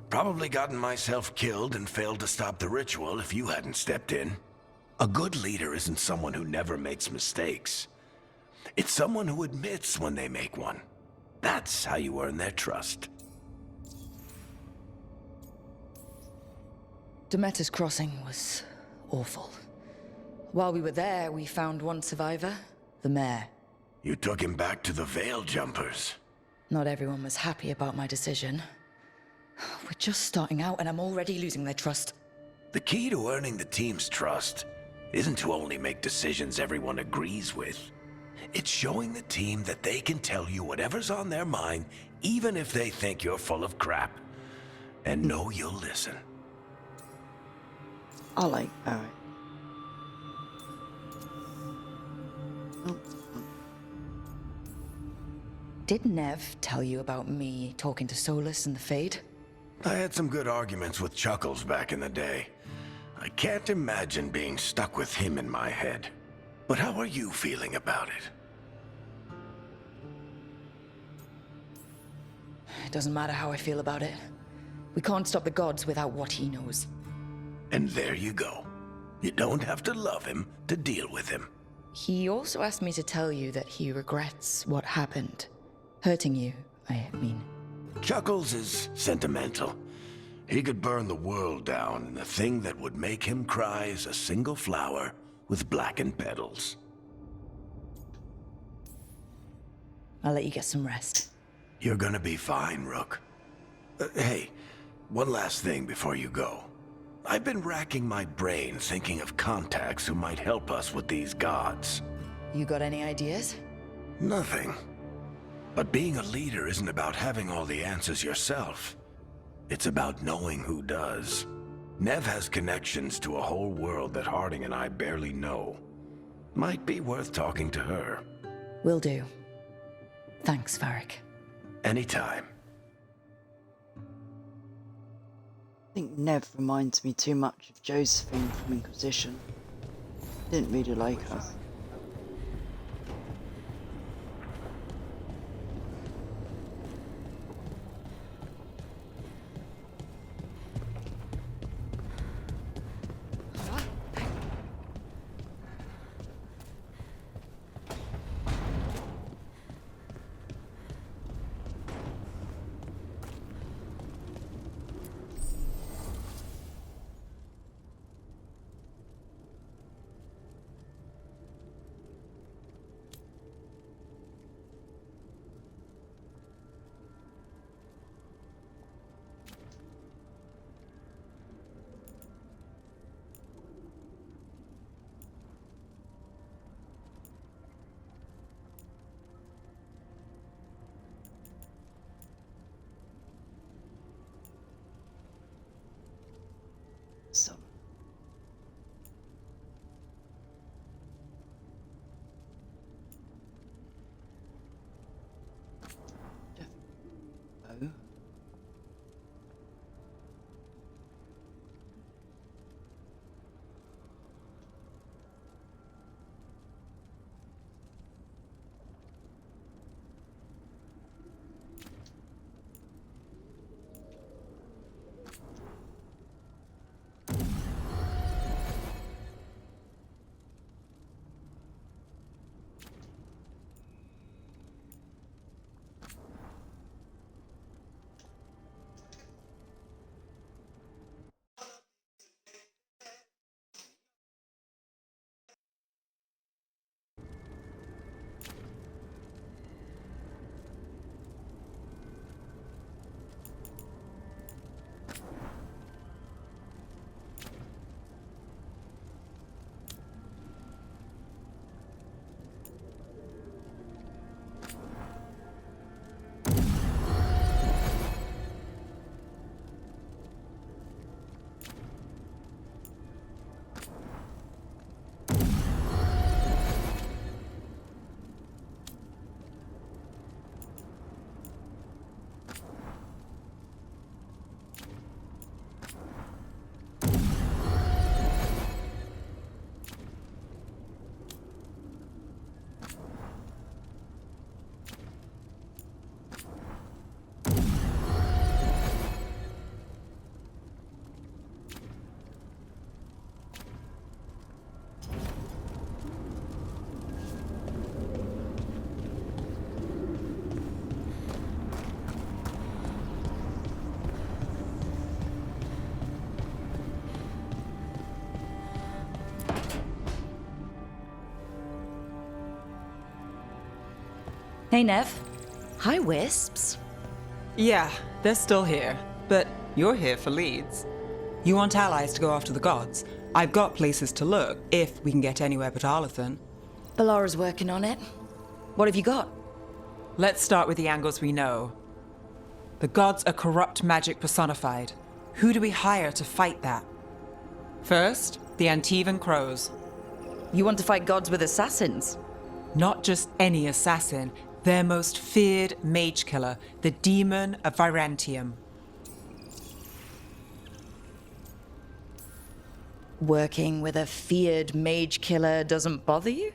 Probably gotten myself killed and failed to stop the ritual if you hadn't stepped in. A good leader isn't someone who never makes mistakes. It's someone who admits when they make one. That's how you earn their trust. Demeter's crossing was awful. While we were there, we found one survivor, the mayor. You took him back to the Veil Jumpers. Not everyone was happy about my decision. We're just starting out and I'm already losing their trust. The key to earning the team's trust isn't to only make decisions everyone agrees with. It's showing the team that they can tell you whatever's on their mind, even if they think you're full of crap. And know you'll listen. Alright. Did Nev tell you about me talking to Solus and the Fade? I had some good arguments with Chuckles back in the day. I can't imagine being stuck with him in my head. But how are you feeling about it? It doesn't matter how I feel about it. We can't stop the gods without what he knows. And there you go. You don't have to love him to deal with him. He also asked me to tell you that he regrets what happened. Hurting you, I mean. Chuckles is sentimental. He could burn the world down, and the thing that would make him cry is a single flower with blackened petals. I'll let you get some rest. You're gonna be fine, Rook. Hey, one last thing before you go. I've been racking my brain thinking of contacts who might help us with these gods. You got any ideas? Nothing. But being a leader isn't about having all the answers yourself. It's about knowing who does. Nev has connections to a whole world that Harding and I barely know. Might be worth talking to her. Will do. Thanks, Varric. Anytime. I think Nev reminds me too much of Josephine from Inquisition. Didn't really like her. So. Oh. Hey, Nev. Hi, Wisps. Yeah, they're still here, but you're here for leads. You want allies to go after the gods? I've got places to look, if we can get anywhere but Arlathan. Balara's working on it. What have you got? Let's start with the angles we know. The gods are corrupt magic personified. Who do we hire to fight that? First, the Antivan Crows. You want to fight gods with assassins? Not just any assassin, their most feared mage killer, the Demon of Virantium. Working with a feared mage killer doesn't bother you?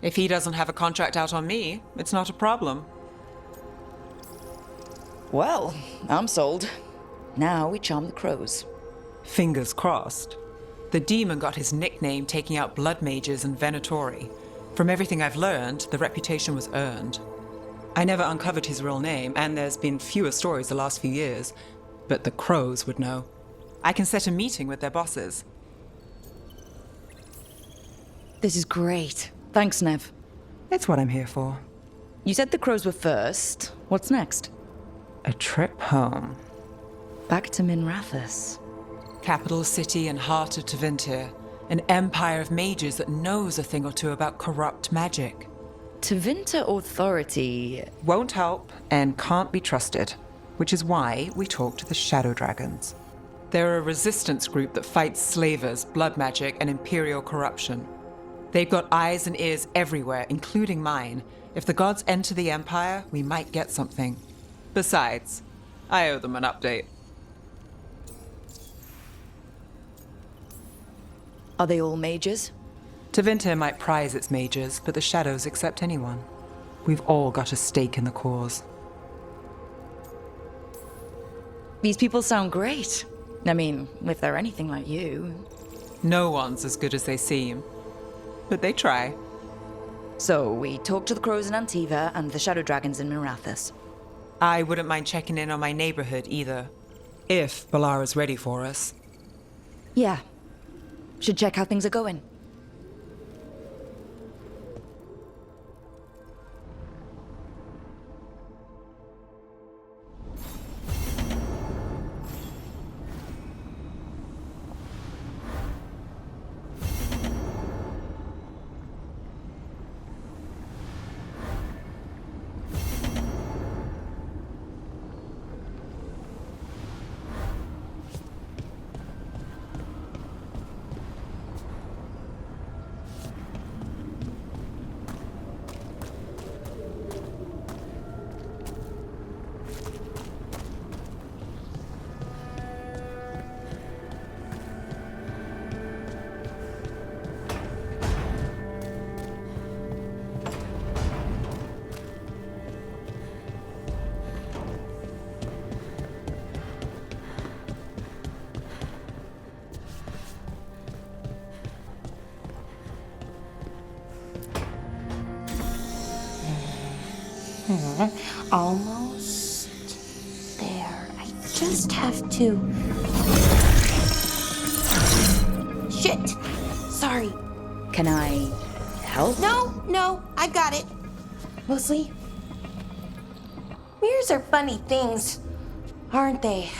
If he doesn't have a contract out on me, it's not a problem. Well, I'm sold. Now we charm the crows. Fingers crossed. The demon got his nickname taking out blood mages and Venatori. From everything I've learned, the reputation was earned. I never uncovered his real name, and there's been fewer stories the last few years, but the crows would know. I can set a meeting with their bosses. This is great. Thanks, Nev. It's what I'm here for. You said the crows were first. What's next? A trip home. Back to Minrathous. Capital city and heart of Tevinter. An empire of mages that knows a thing or two about corrupt magic. Tevinter authority won't help and can't be trusted, which is why we talk to the Shadow Dragons. They're a resistance group that fights slavers, blood magic, and imperial corruption. They've got eyes and ears everywhere, including mine. If the gods enter the Empire, we might get something. Besides, I owe them an update. Are they all mages? Tevinter might prize its mages, but the Shadows accept anyone. We've all got a stake in the cause. These people sound great. I mean, if they're anything like you. No one's as good as they seem. But they try. So, we talk to the crows in Antiva and the Shadow Dragons in Minrathous. I wouldn't mind checking in on my neighborhood either. If Balara's ready for us. Yeah. Should check how things are going. Almost there. I just have to... Shit! Sorry. Can I help? No, I got it. Mostly, mirrors are funny things, aren't they?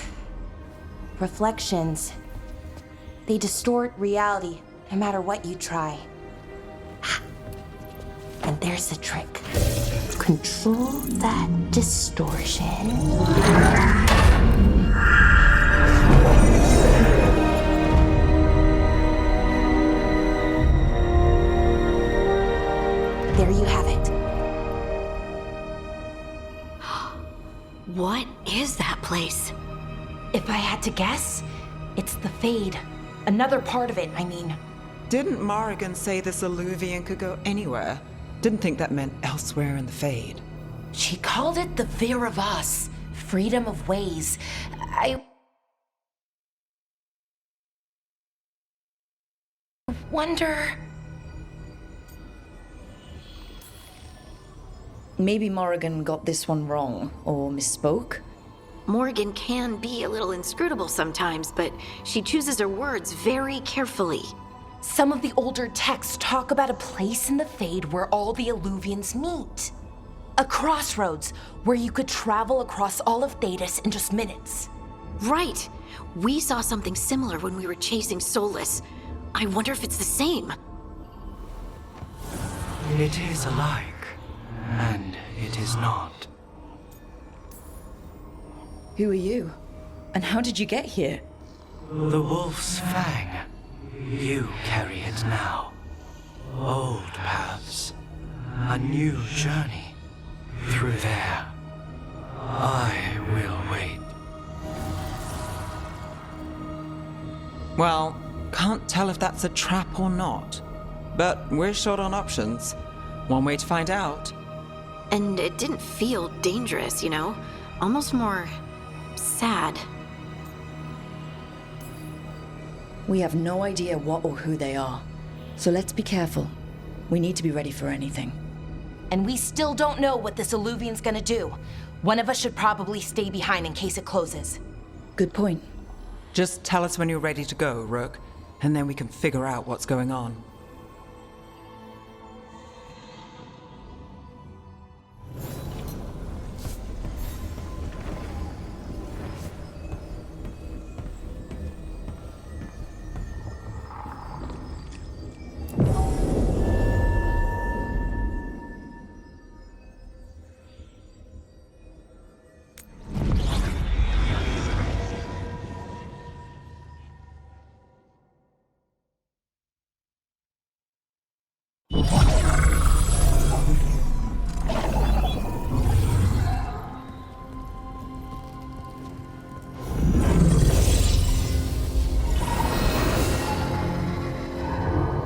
Reflections. They distort reality, no matter what you try. And there's the trick. Control that distortion. There you have it. What is that place? If I had to guess, it's the Fade. Another part of it, I mean. Didn't Morrigan say this Alluvian could go anywhere? Didn't think that meant elsewhere in the Fade. She called it the Vir of Us, freedom of ways. I wonder... Maybe Morrigan got this one wrong, or misspoke. Morrigan can be a little inscrutable sometimes, but she chooses her words very carefully. Some of the older texts talk about a place in the Fade where all the Alluvians meet. A crossroads where you could travel across all of Thedas in just minutes. Right. We saw something similar when we were chasing Solus. I wonder if it's the same. It is alike. and it is not. Who are you? And how did you get here? The Wolf's Fang. You carry it now. Old paths. A new journey. Through there. I will wait. Well, can't tell if that's a trap or not. But we're short on options. One way to find out. And it didn't feel dangerous, you know? Almost more sad. We have no idea what or who they are. So let's be careful. We need to be ready for anything. And we still don't know what this Alluvian's gonna do. One of us should probably stay behind in case it closes. Good point. Just tell us when you're ready to go, Rook, and then we can figure out what's going on.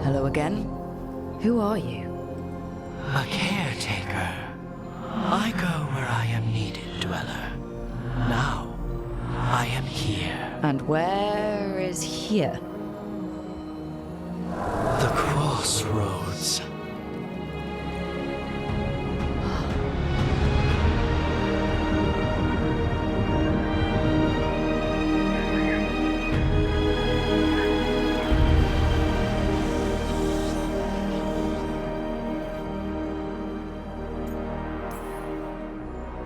Hello again? Who are you? A caretaker. I go where I am needed, Dweller. Now, I am here. And where is here? The crossroads.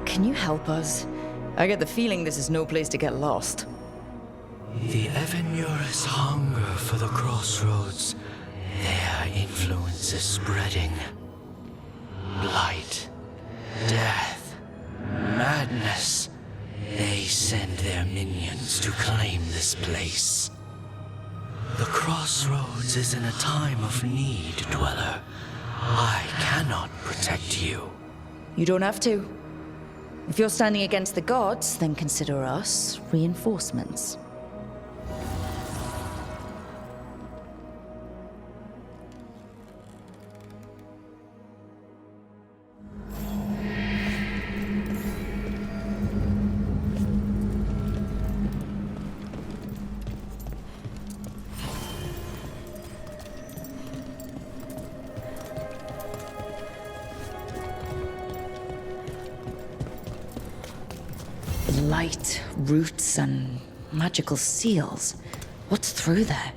Can you help us? I get the feeling this is no place to get lost. The Evanurus hunger for the crossroads. Their influence is spreading. Blight, death, madness. They send their minions to claim this place. The crossroads is in a time of need, Dweller. I cannot protect you. You don't have to. If you're standing against the gods, then consider us reinforcements. Light, roots, and magical seals. What's through there?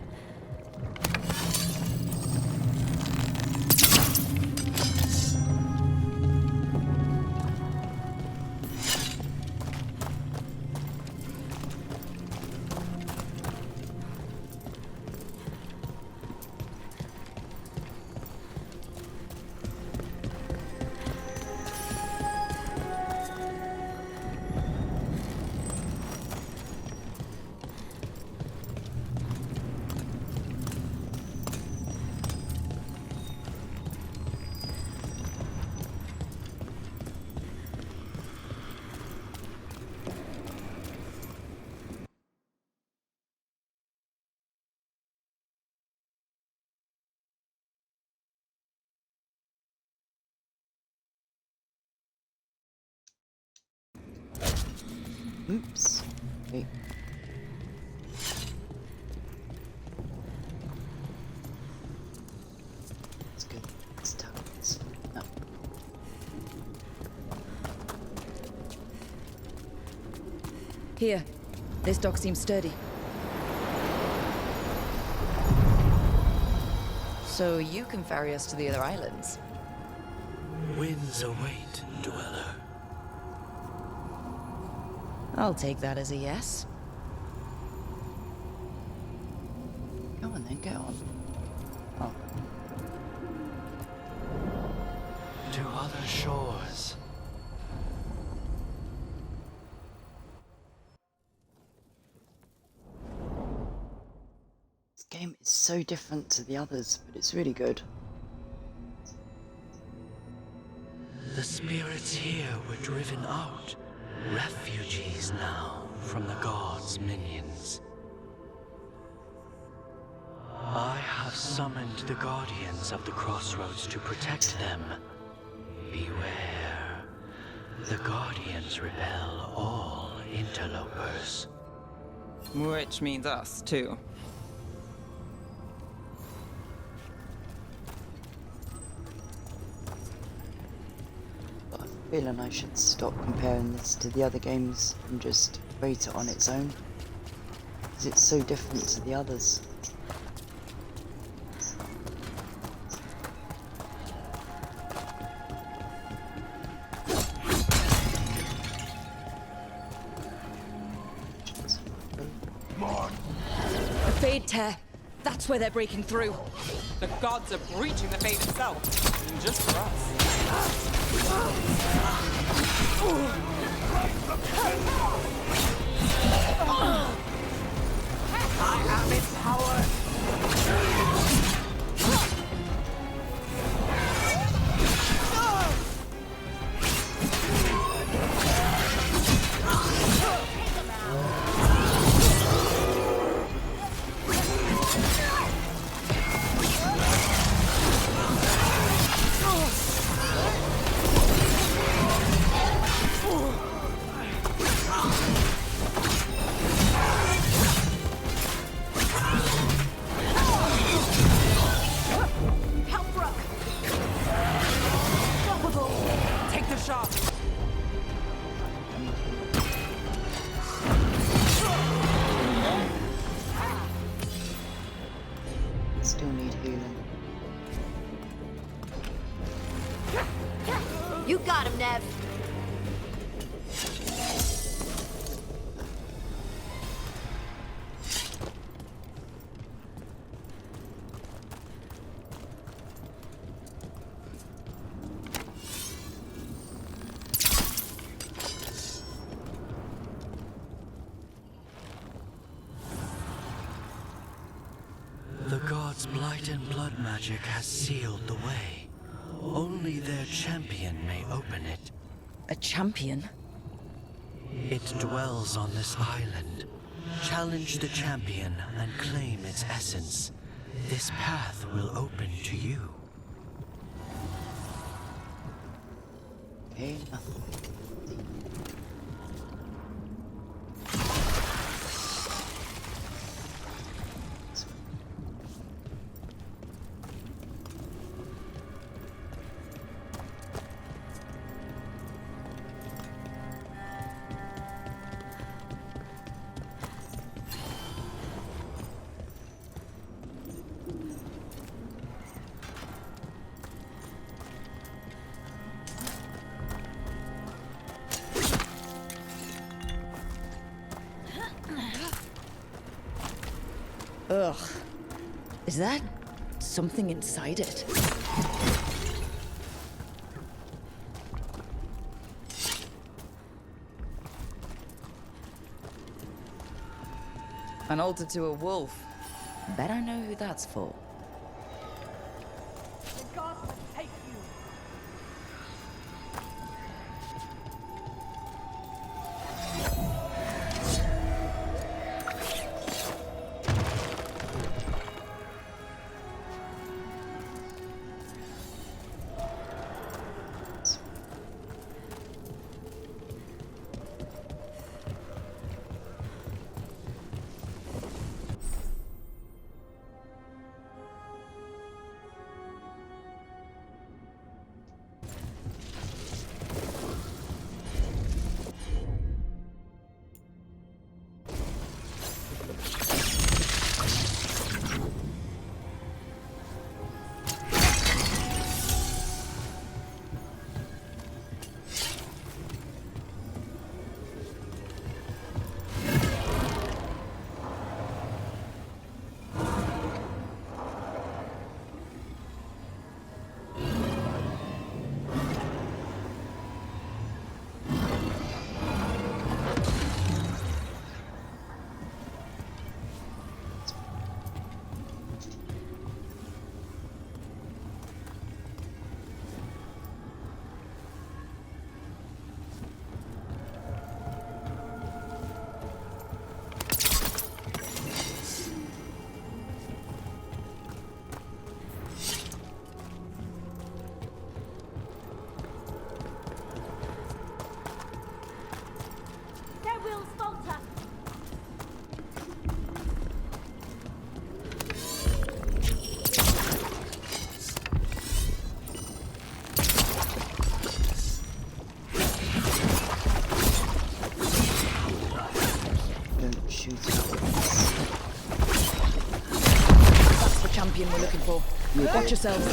Oops. Wait. It's good. It's tough. No. Here. This dock seems sturdy. So you can ferry us to the other islands? Winds await, Dweller. I'll take that as a yes. Go on then, go on. Oh. to other shores. This game is so different to the others, but it's really good. The spirits here were driven out, refugees now from the gods' minions. I have summoned the guardians of the crossroads to protect them. Beware. The guardians repel all interlopers. Which means us, too. But I feel I should stop comparing this to the other games and just rate it on its own, because it's so different to the others. The Fade Tear. That's where they're breaking through. The gods are breaching the Fade itself. And just for us. I am its power. Take the shot. Still need healing. You got him, Nev. The gods' blight and blood magic has sealed the way. Only their champion may open it. A champion? It dwells on this island. Challenge the champion and claim its essence. This path will open to you. Okay, nothing. Ugh. Is that something inside it? An altar to a wolf. Bet I know who that's for. The gods will take you. champion we're looking for. Watch yourselves.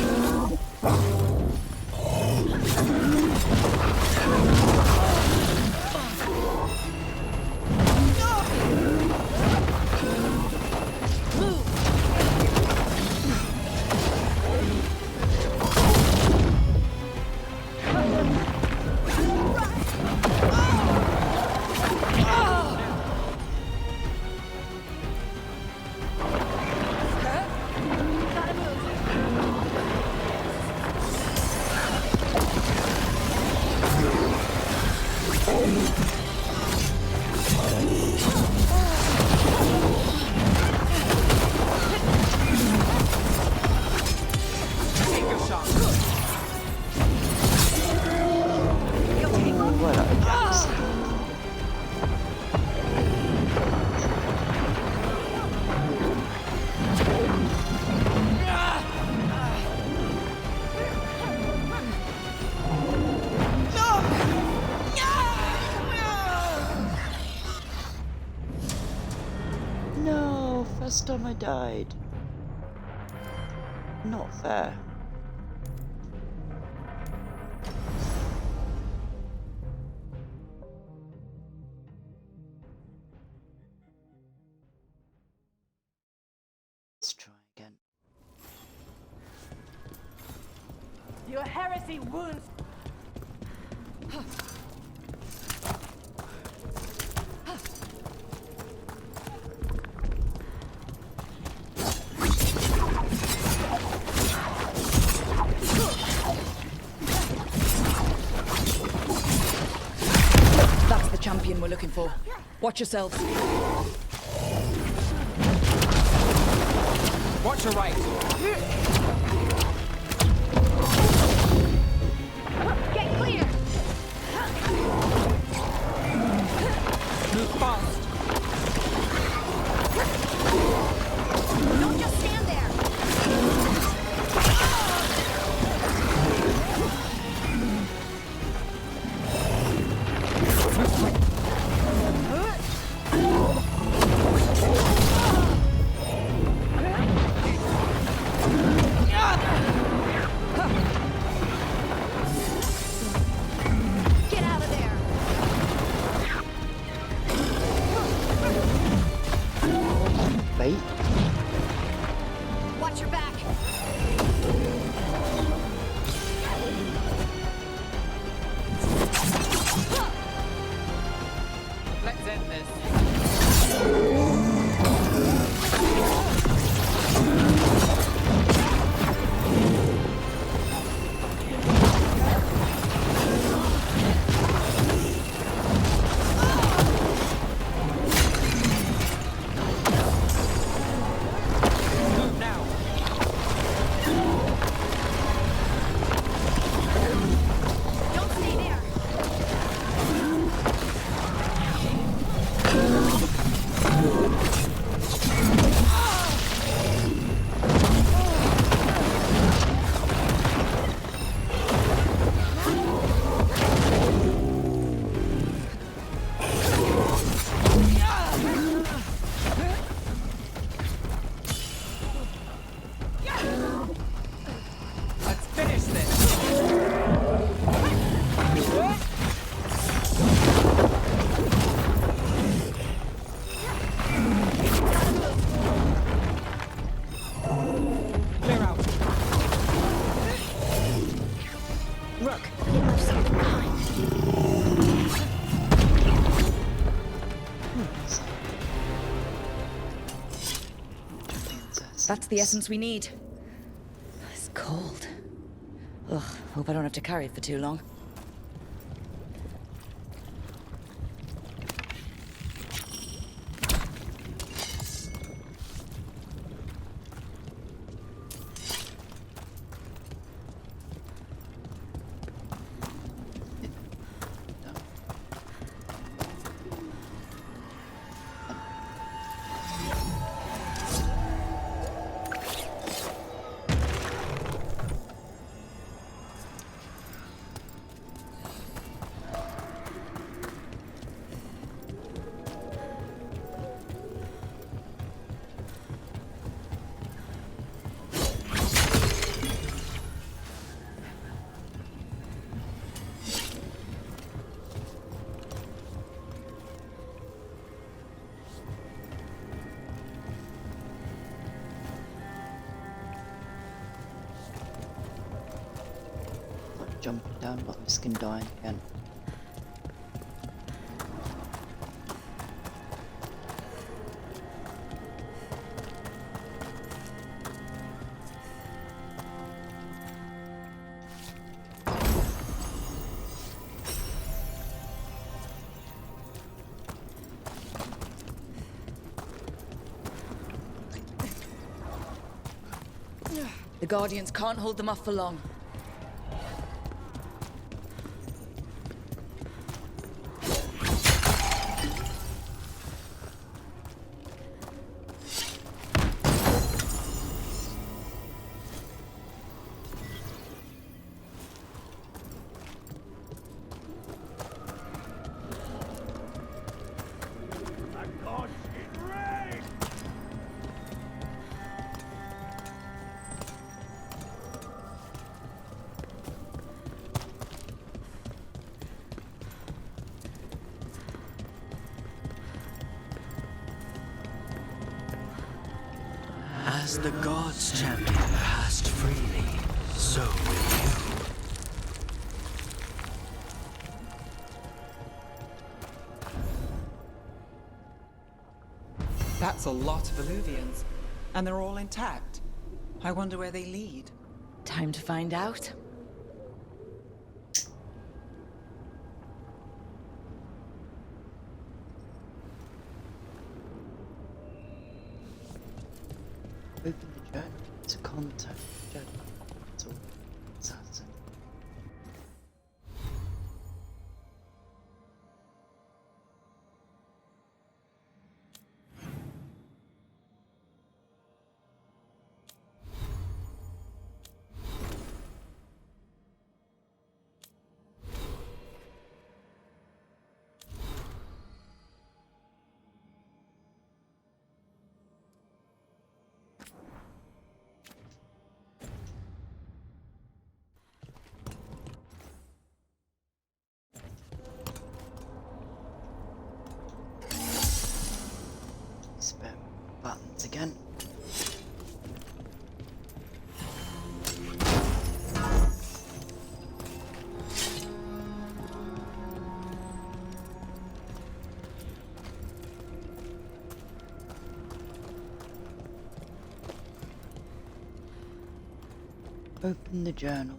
No, first time I died. Not fair. Let's try again. Your heresy wounds. That's the champion we're looking for. Watch yourselves. Watch your right. Get clear. Move fast. Don't just stand there. Get out of there. Bait? Watch your back. Let's end this. Move now. Don't stay there. Let's finish this. Clear out. Rook, you left something behind. That's the essence we need. It's cold. Ugh, hope I don't have to carry it for too long. jumping down, but I'm risking dying again. The Guardians can't hold them off for long. As the gods champion passed freely, so will you. That's a lot of Illuvians, and they're all intact. I wonder where they lead. Time to find out. Open the journal to contact the journal. Assassin. Spam buttons again. Open the journal.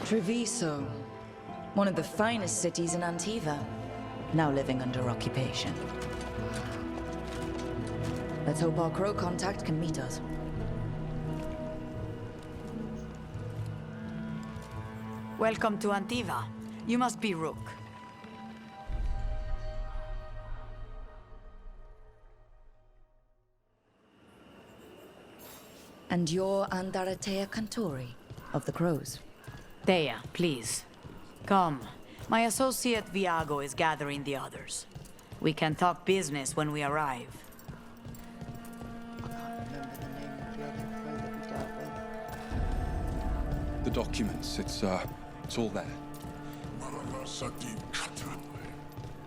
Treviso, one of the finest cities in Antiva, now living under occupation. Let's hope our crow contact can meet us. Welcome to Antiva. You must be Rook. And you're Andaratea Cantori of the Crows. Thea, please. Come. My associate Viago is gathering the others. We can talk business when we arrive. The documents, it's all there.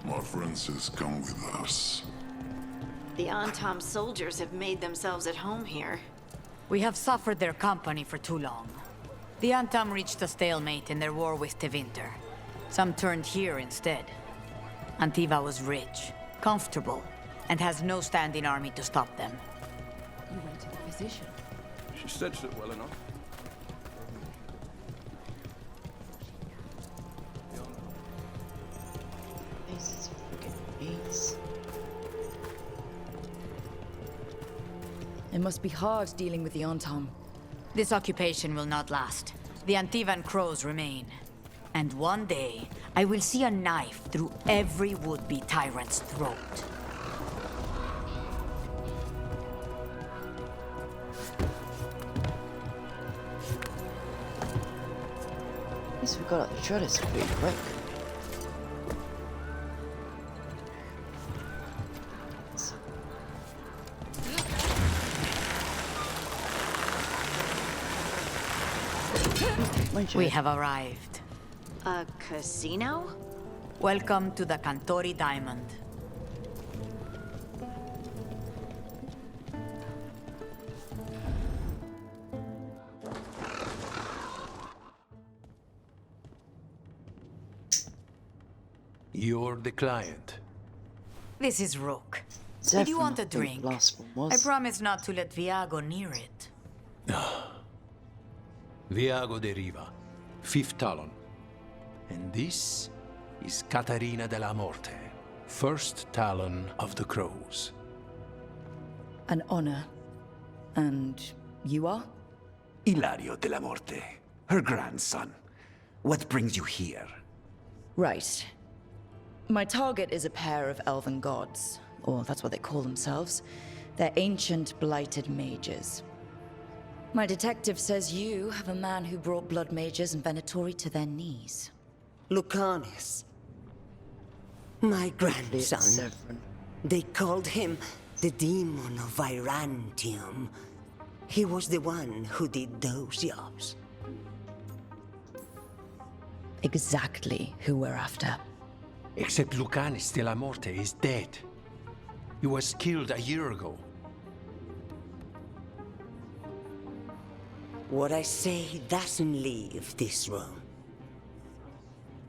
My friend says come with us. The Antam soldiers have made themselves at home here. We have suffered their company for too long. The Antam reached a stalemate in their war with Tevinter. Some turned here instead. Antiva was rich, comfortable, and has no standing army to stop them. You went to the physician. She stitched it well enough. These freaking beats. It must be hard dealing with the Antam. This occupation will not last. The Antivan crows remain. And one day, I will see a knife through every would-be tyrant's throat. At least we got out the shredders pretty quick. We have arrived. A casino? Welcome to the Cantori Diamond. You're the client. This is Rook. It's Did you everything want a I think drink? last one was. I promise not to let Viago near it. Viago de Riva, 5th Talon. And this is Caterina de la Morte, 1st Talon of the Crows. An honor. And you are? Ilario de la Morte, her grandson. What brings you here? Right. My target is a pair of elven gods, or that's what they call themselves. They're ancient, blighted mages. My detective says you have a man who brought blood mages and Venatori to their knees. Lucanus. My grandson. They called him the Demon of Virantium. He was the one who did those jobs. Exactly who we're after. Except Lucanus de la Morte is dead. He was killed a year ago. What I say doesn't leave this room.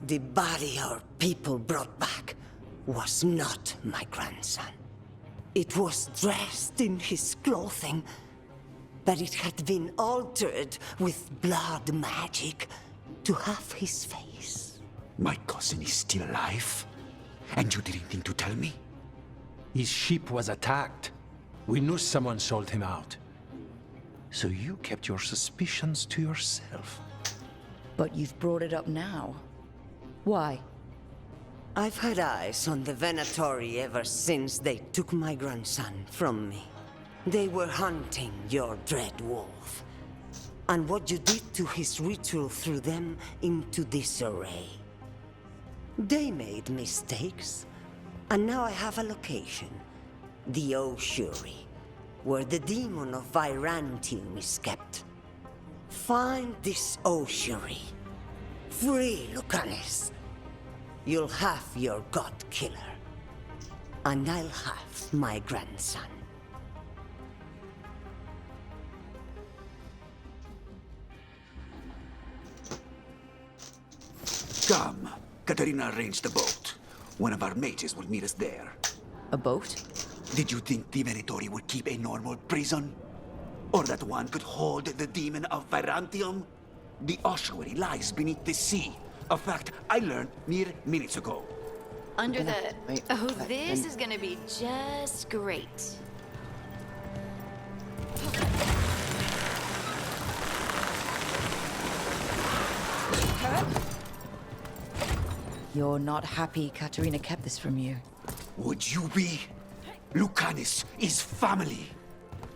The body our people brought back was not my grandson. It was dressed in his clothing, but it had been altered with blood magic to have his face. My cousin is still alive? And you didn't think to tell me? His ship was attacked. We knew someone sold him out. So you kept your suspicions to yourself. But you've brought it up now. Why? I've had eyes on the Venatori ever since they took my grandson from me. They were hunting your dread wolf. And what you did to his ritual threw them into disarray. They made mistakes, and now I have a location. The Ossuary, where the demon of Virantium is kept. Find this Ossuary. Free Lucanus. You'll have your god killer. And I'll have my grandson. Come. Katerina arranged a boat. One of our mages will meet us there. A boat? Did you think the Venatori would keep a normal prison? Or that one could hold the demon of Virantium? The ossuary lies beneath the sea. A fact I learned mere minutes ago. Under the... Oh, this is gonna be just great. You're not happy Katerina kept this from you. Would you be? Lucanus is family.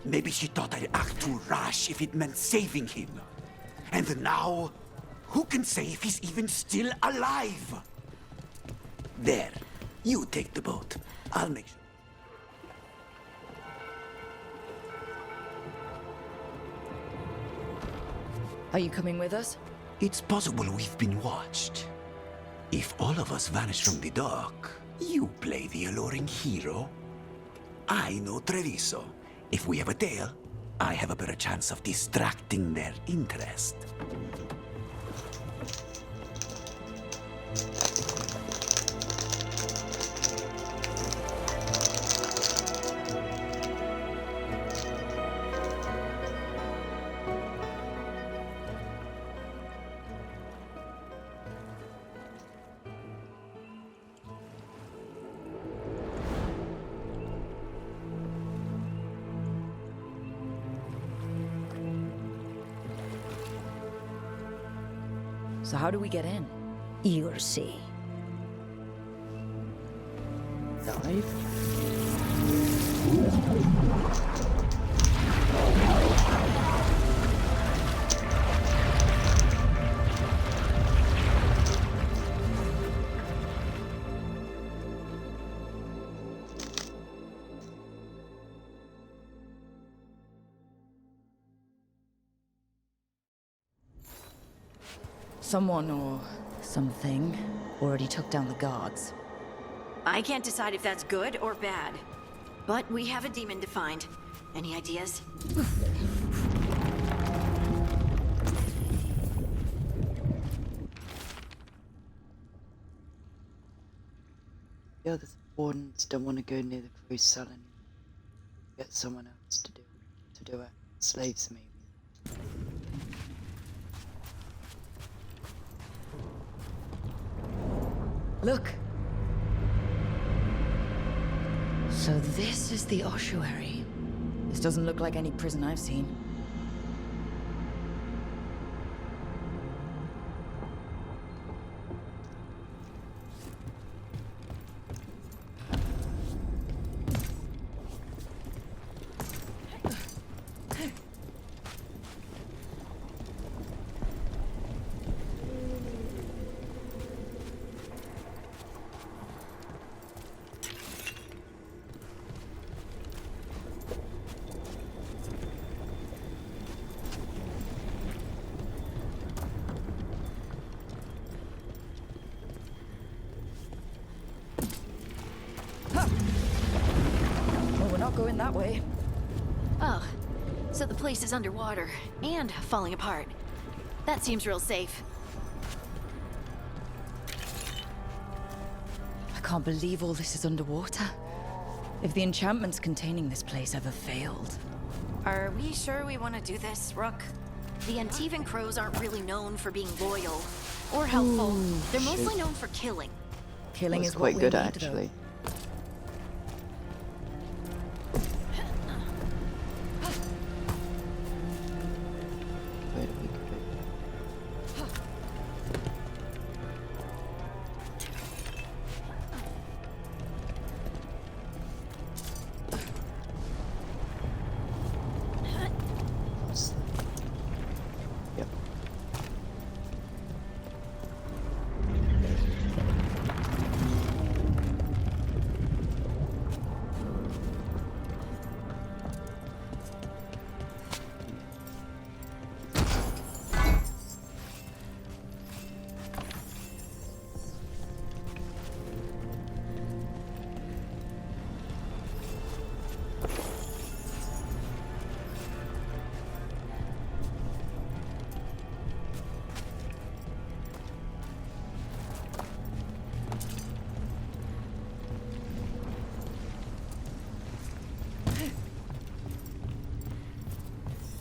Maybe she thought I'd act too rash if it meant saving him. And now, who can say if he's even still alive? There, you take the boat. I'll make sure. Are you coming with us? It's possible we've been watched. If all of us vanish from the dock, you play the alluring hero. I know Treviso. If we have a tail, I have a better chance of distracting their interest. So how do we get in? You'll see. Dive. Someone or something already took down the guards. I can't decide if that's good or bad. But we have a demon to find. Any ideas? The other wardens don't want to go near the cruise cell anymore. Get someone else to do it. Slaves, maybe. Look! So this is the ossuary. This doesn't look like any prison I've seen. Going that way. Oh, so the place is underwater and falling apart. That seems real safe. I can't believe all this is underwater. If the enchantments containing this place ever failed. Are we sure we want to do this, Rook? The Antivan crows aren't really known for being loyal or helpful. They're mostly known for killing. Killing That's is quite what good, we need, actually.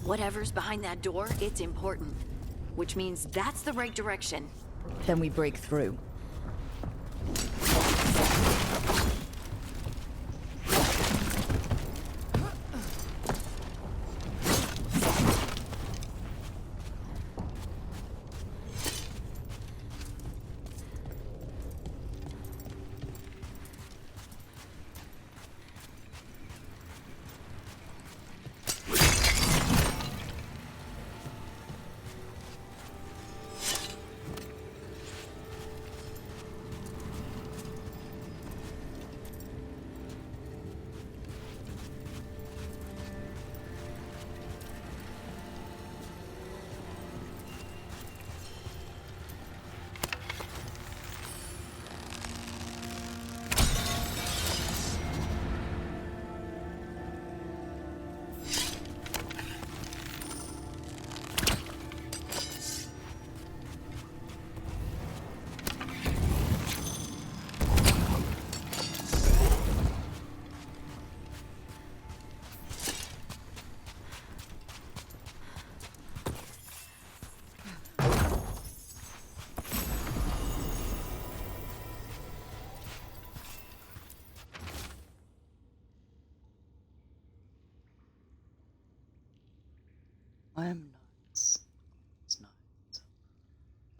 Whatever's behind that door, it's important. Which means that's the right direction. Then we break through.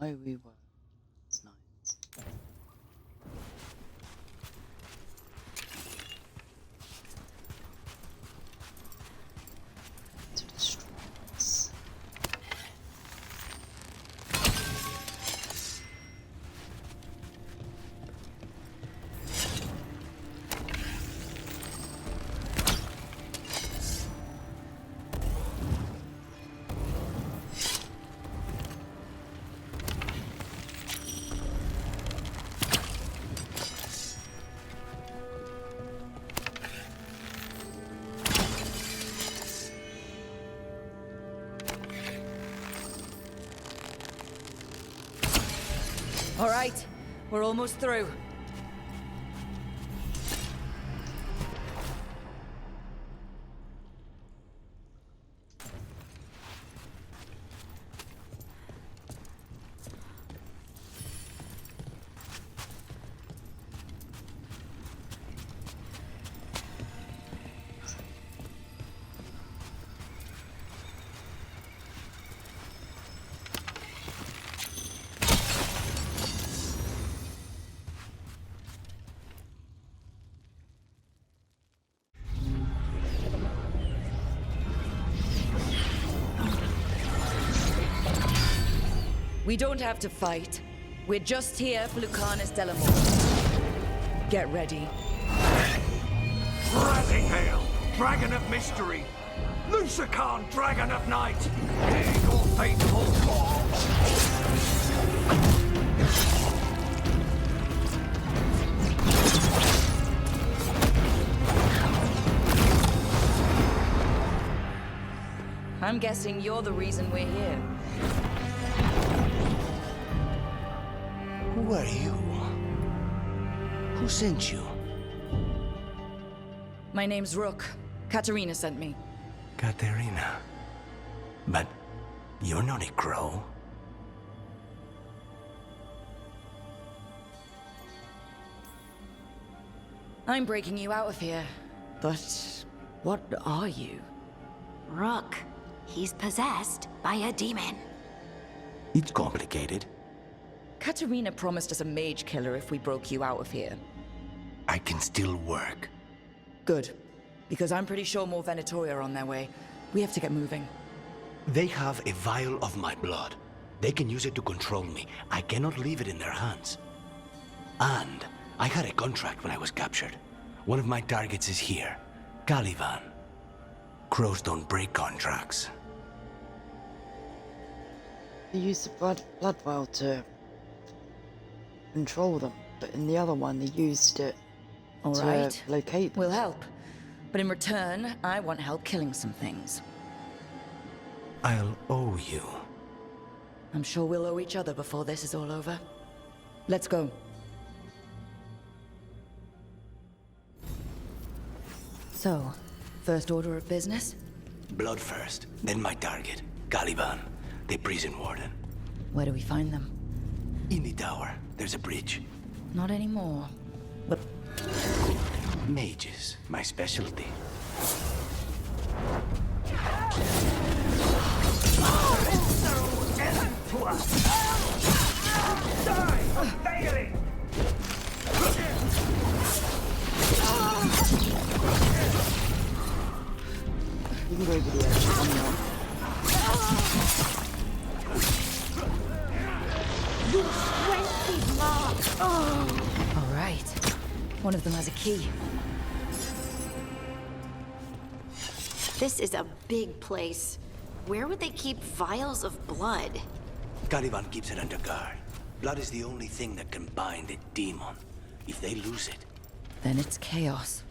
Oh, we were. It's nice. To destroy this. All right, we're almost through. We don't have to fight. We're just here for Lucanus Delamore. Get ready. Rising Hail, Dragon of Mystery! Lucican, Dragon of Night! Hear your faithful call! I'm guessing you're the reason we're here. Who are you? Who sent you? My name's Rook. Katerina sent me. Katerina. But you're not a crow. I'm breaking you out of here. But what are you? Rook. He's possessed by a demon. It's complicated. Katerina promised us a mage killer if we broke you out of here. I can still work. Good. Because I'm pretty sure more Venatori are on their way. We have to get moving. They have a vial of my blood. They can use it to control me. I cannot leave it in their hands. And I had a contract when I was captured. One of my targets is here. Caliban. Crows don't break contracts. You used the blood vial to control them, but in the other one they used it All to right. locate them. We'll help. But in return, I want help killing some things. I'll owe you. I'm sure we'll owe each other before this is all over. Let's go. So, first order of business? Blood first, then my target. Caliban, the prison warden. Where do we find them? In the tower, there's a bridge. Not anymore. But Mages, my specialty. You can go over the edge. I'm not. all right. One of them has a key. This is a big place. Where would they keep vials of blood? Caliban keeps it under guard. Blood is the only thing that can bind a demon. If they lose it, Then it's chaos.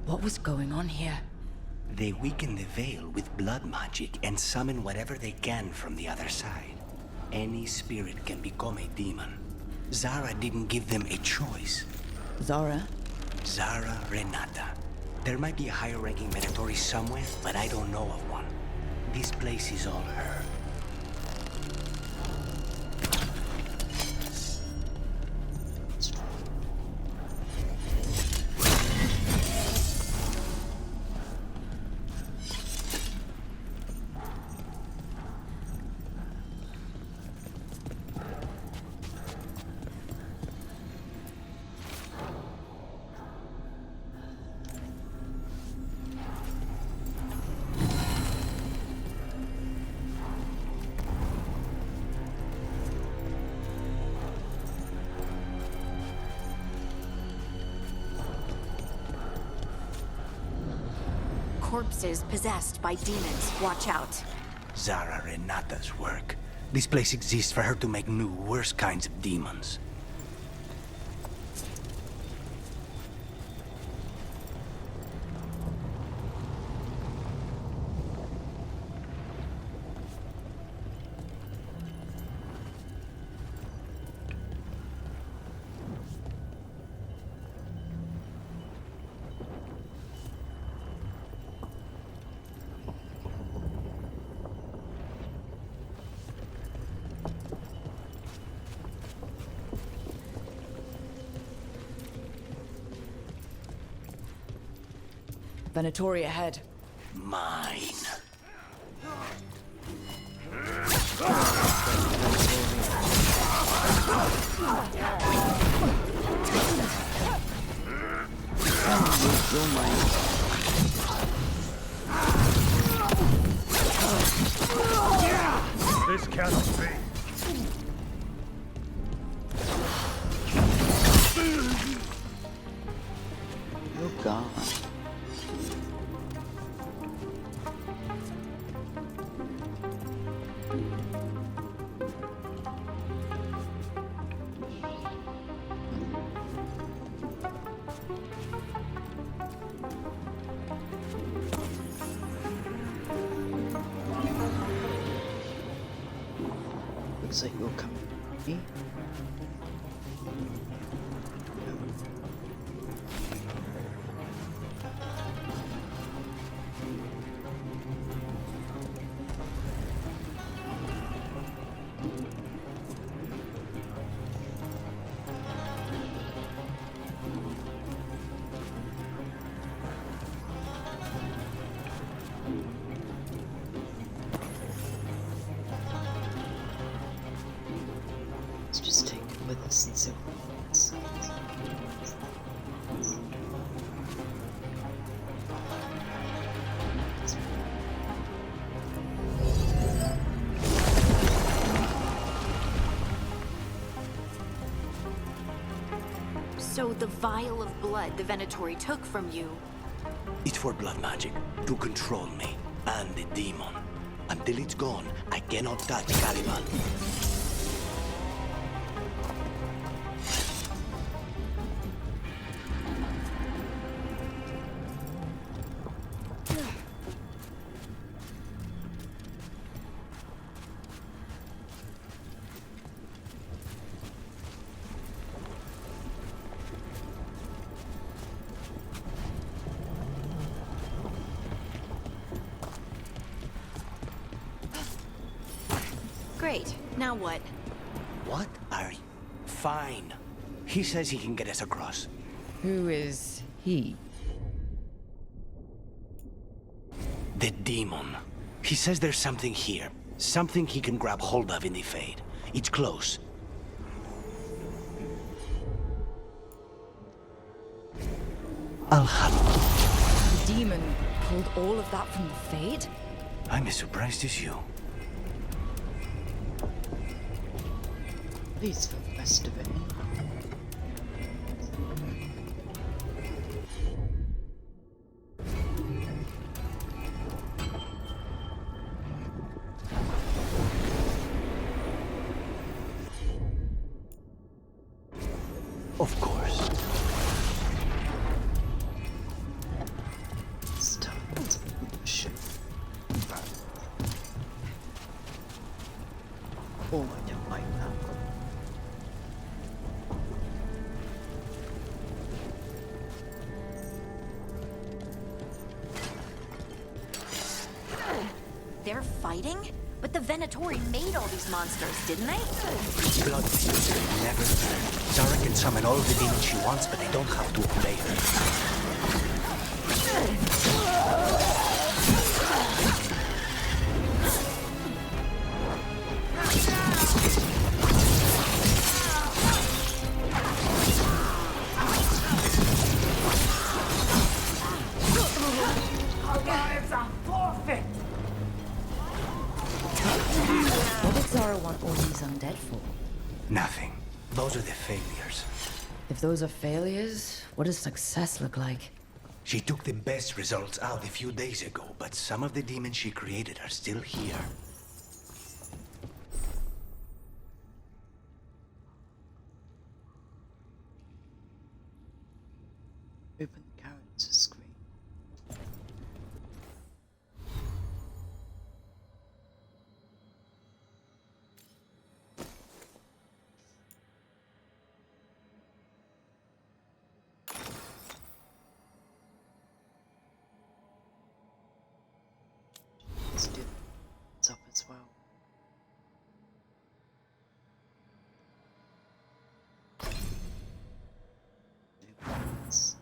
What was going on here? They weaken the veil with blood magic and summon whatever they can from the other side. Any spirit can become a demon. Zara didn't give them a choice. Zara? Zara Renata. There might be a higher-ranking Venatori somewhere, but I don't know of one. This place is all her. Corpses possessed by demons. Watch out. Zara Renata's work. This place exists for her to make new, worse kinds of demons. Venatori ahead. Mine. This cannot be. Oh god. Looks like you're coming with me. Let's just take it with us and see what happens. So the vial of blood the Venatori took from you. It's for blood magic, to control me, and the demon. Until it's gone, I cannot touch Caliban. Great. Now what? What are you? Fine. He says he can get us across. Who is he? The demon. He says there's something here. Something he can grab hold of in the Fade. It's close. I'll hunt. The demon pulled all of that from the Fade? I'm as surprised as you. Please for the best of it. Of course. there fighting? But the Venatori made all these monsters, didn't they? Blood will never learn. Zara can summon all the demons she wants, but they don't have to obey her. Our lives are forfeit! What did Zara want all these undead for? Nothing. Those are the failures. If those are failures, what does success look like? She took the best results out a few days ago, but some of the demons she created are still here. Open the character screen. Let's do it up as well. New ones.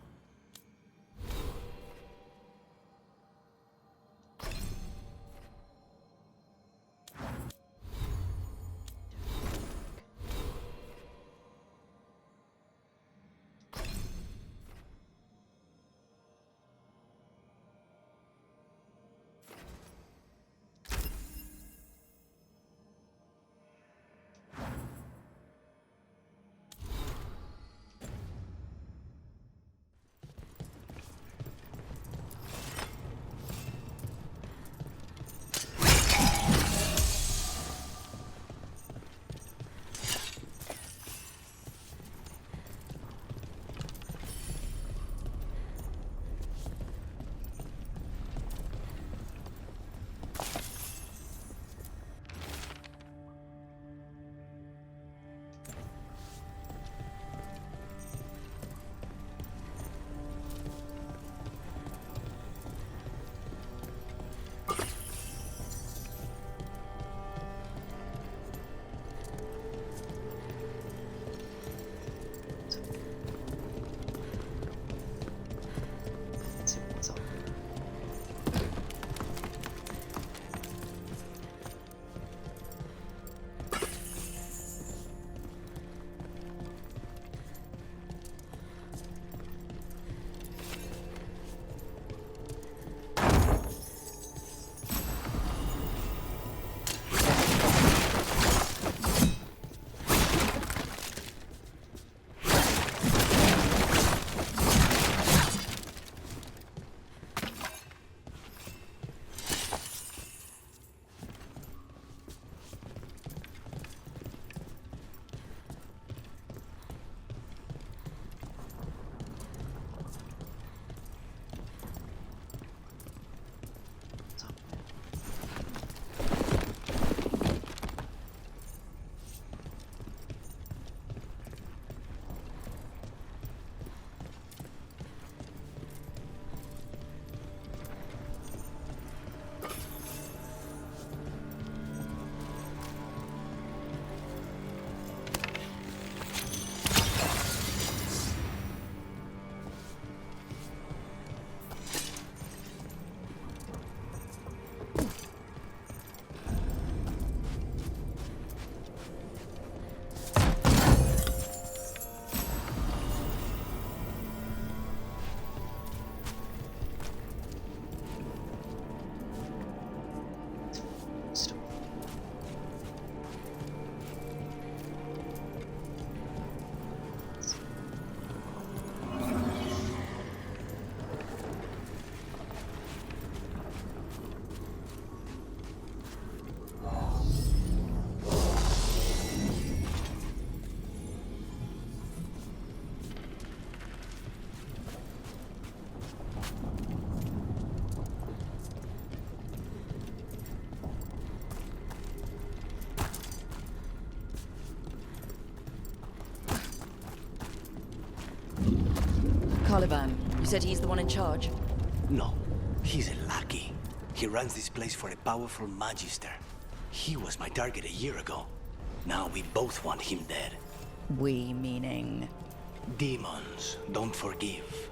Caliban, you said he's the one in charge? No, he's a lackey. He runs this place for a powerful magister. He was my target a year ago. Now we both want him dead. We meaning? Demons don't forgive.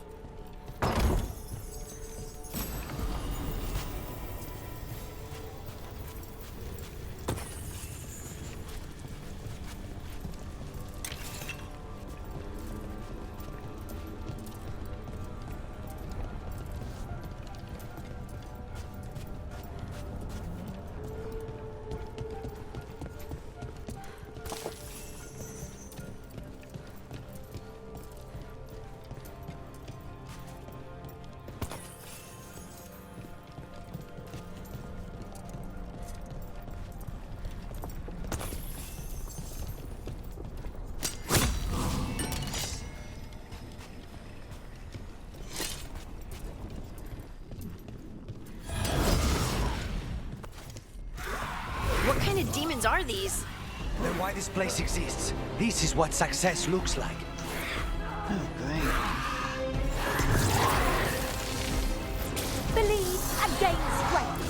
What kind of demons are these? Then why this place exists. This is what success looks like. Oh, great. Believe and gain strength.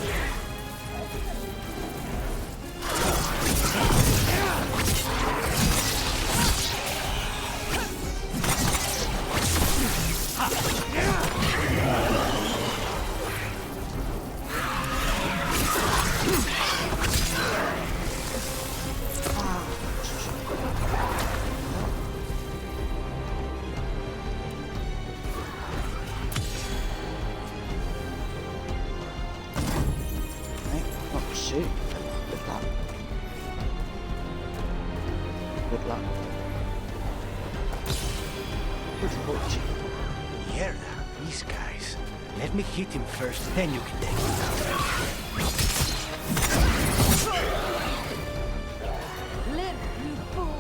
Oh, shoot. Good luck. Good luck. Good fortune. Mierda, these guys. Let me hit him first, then you can take him down. Live, you fool!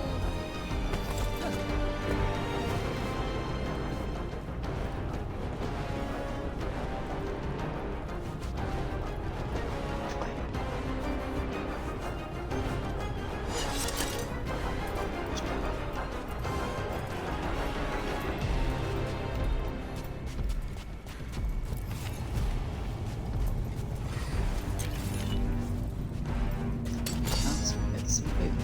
It's moving.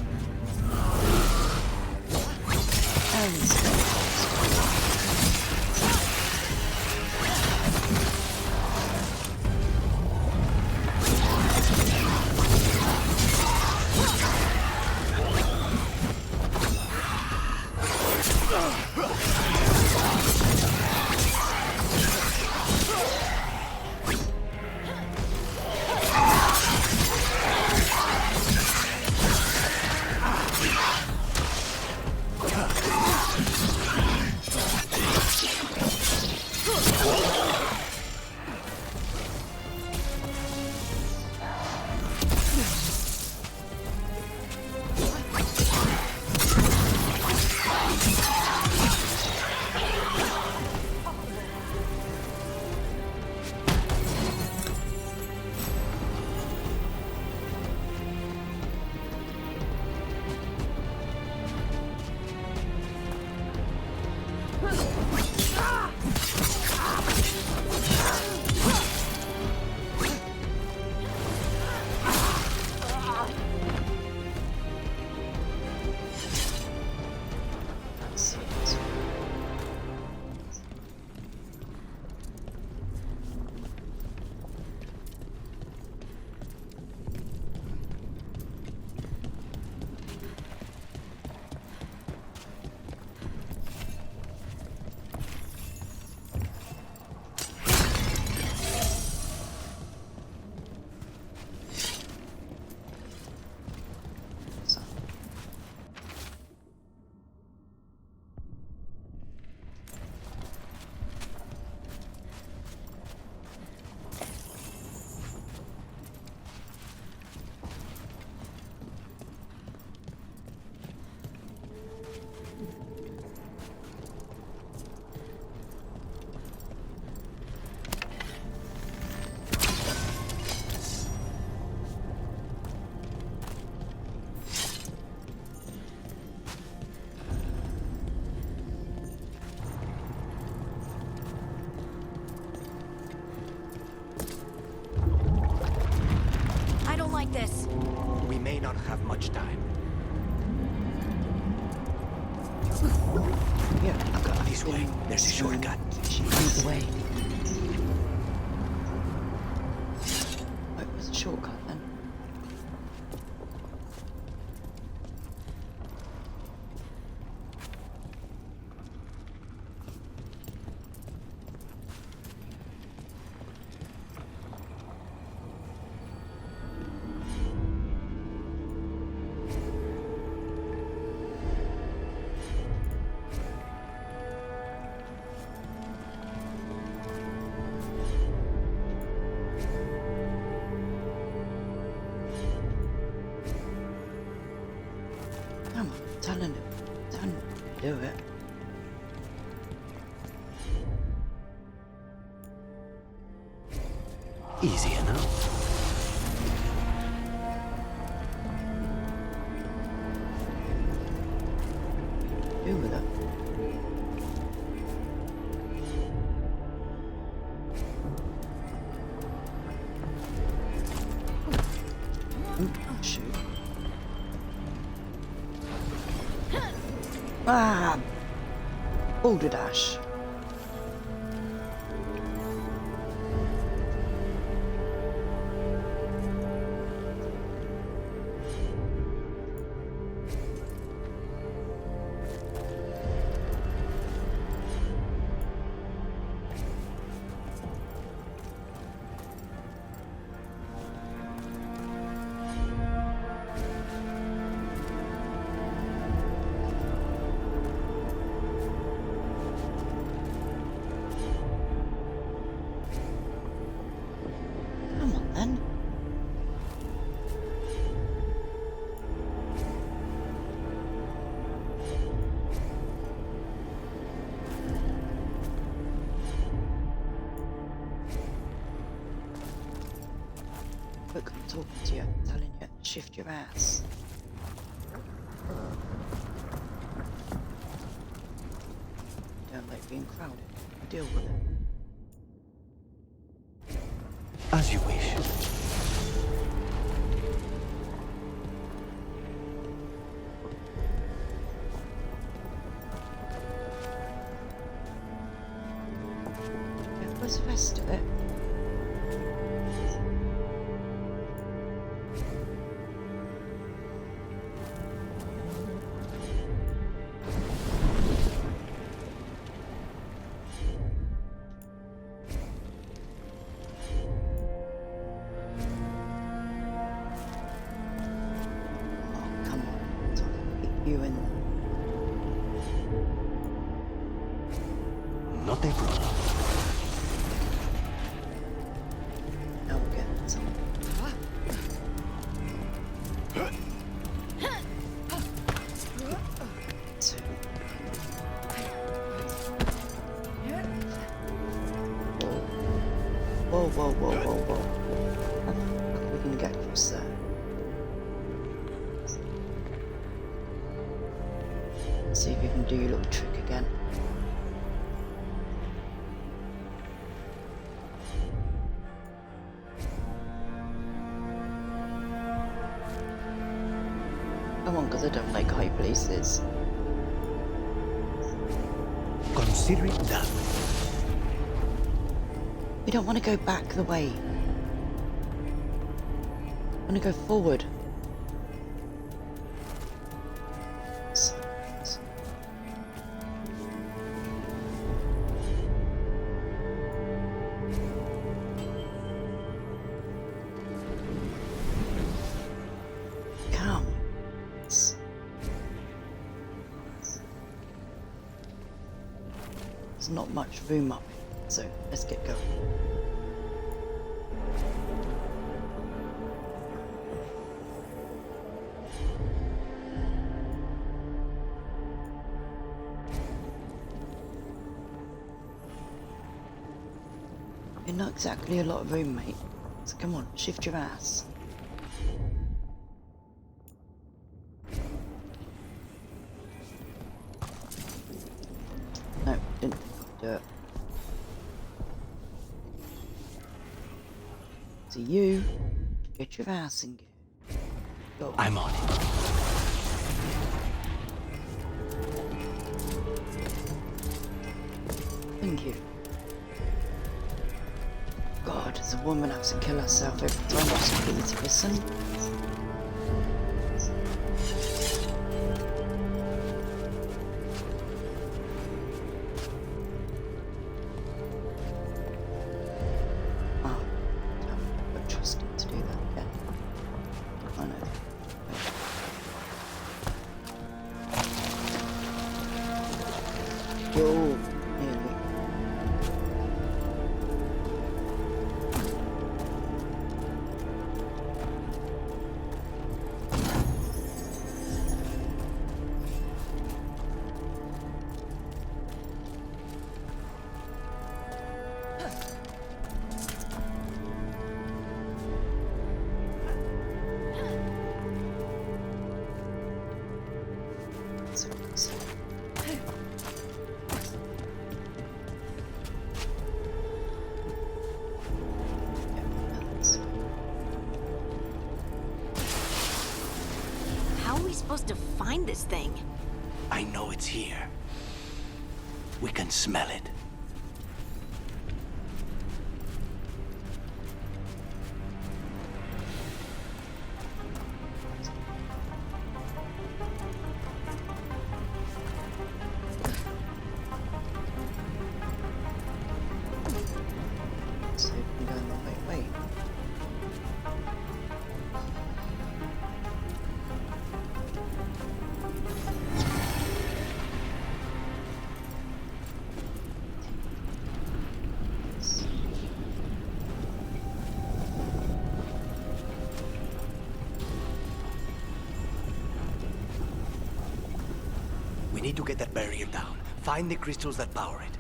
This way. There's a shortcut. Lead the way. Oh, there's a shortcut then. Come on, telling him. Telling him to do it. Easy enough. Do with it. Shoot. Ah! Boulder dash. Come on then. Look, I'm talking to you, telling you, shift your ass. Don't like being crowded. Deal with it. As you wish. Yeah, where's the rest of it? You and Not a problem. now we're getting some. Two. Whoa, whoa, whoa, whoa, whoa. How the fuck are we gonna get across there? See if you can do your little trick again. Come on, because I don't like high places. Consider it done. We don't want to go back the way. We want to go forward. Come. There's not much room up here, so let's get going. You're not exactly a lot of room, mate. So come on, shift your ass. No, didn't do it. So you get your ass in gear. Go. I'm on it. Thank you. God, does a woman have to kill herself every time just for you to listen? How are we supposed to find this thing? I know it's here. We can smell it. We need to get that barrier down. Find the crystals that power it.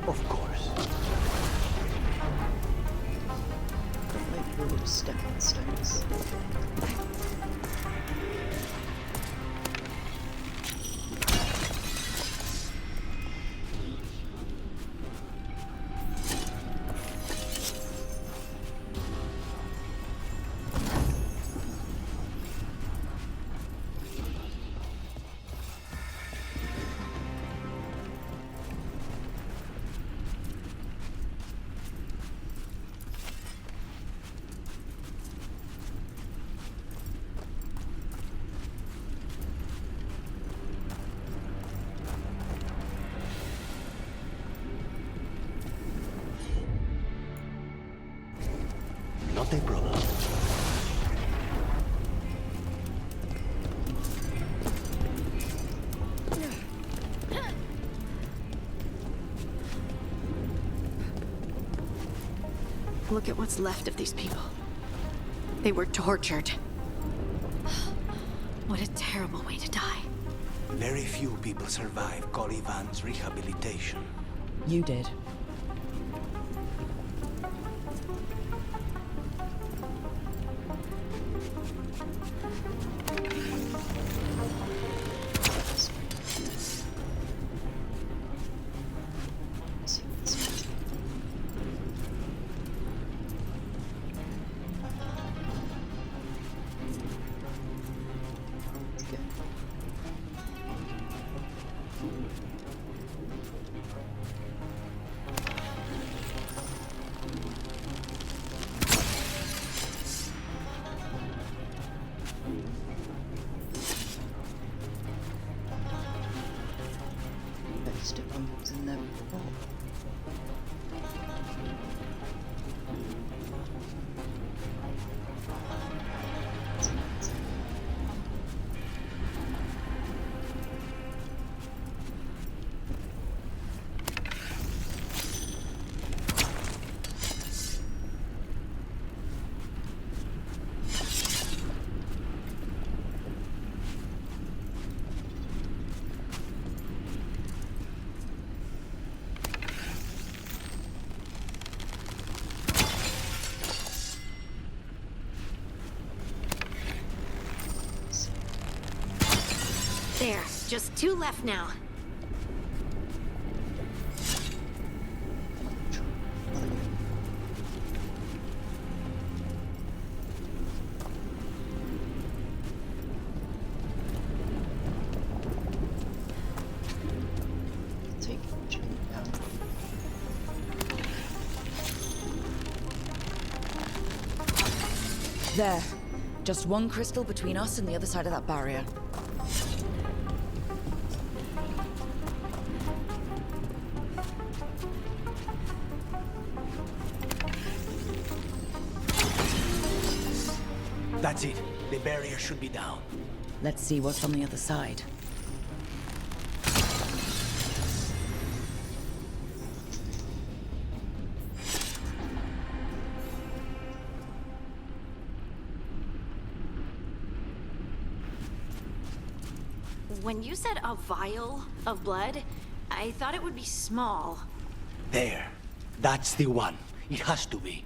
Of course. Like little stepping stones. Not a problem. Look at what's left of these people. They were tortured. What a terrible way to die. Very few people survive Colivan's rehabilitation. You did. In there before. There, just 2 left now. There. Just one crystal between us and the other side of that barrier. That's it. The barrier should be down. Let's see what's on the other side. When you said a vial of blood, I thought it would be small. There. That's the one. It has to be.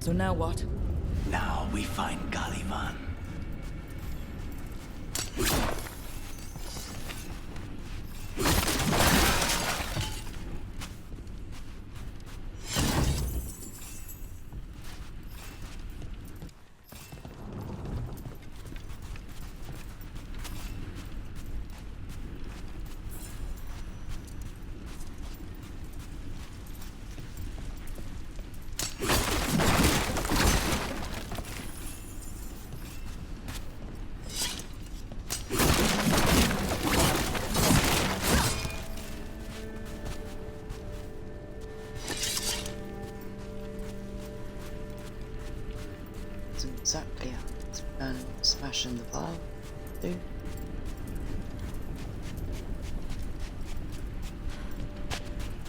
So now what? Now we find Caliban. Exactly how it's smashing the valve, dude.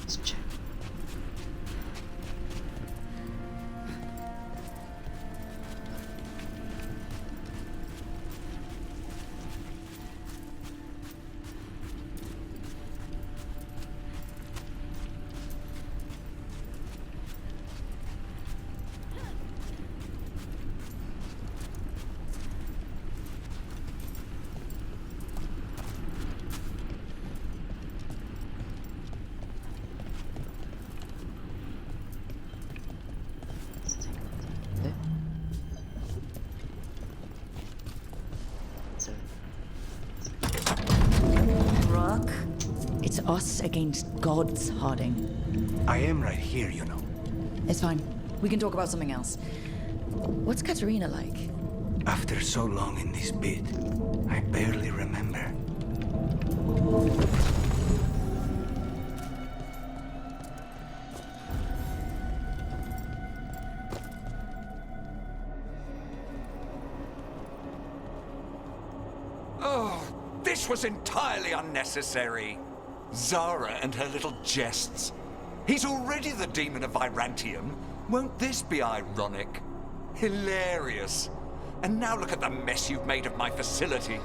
Let's check. us against gods, Harding. I am right here, you know. It's fine. We can talk about something else. What's Katerina like? After so long in this pit, I barely remember. Oh, this was entirely unnecessary. Zara and her little jests. He's already the demon of Virantium. Won't this be ironic? Hilarious. And now look at the mess you've made of my facility.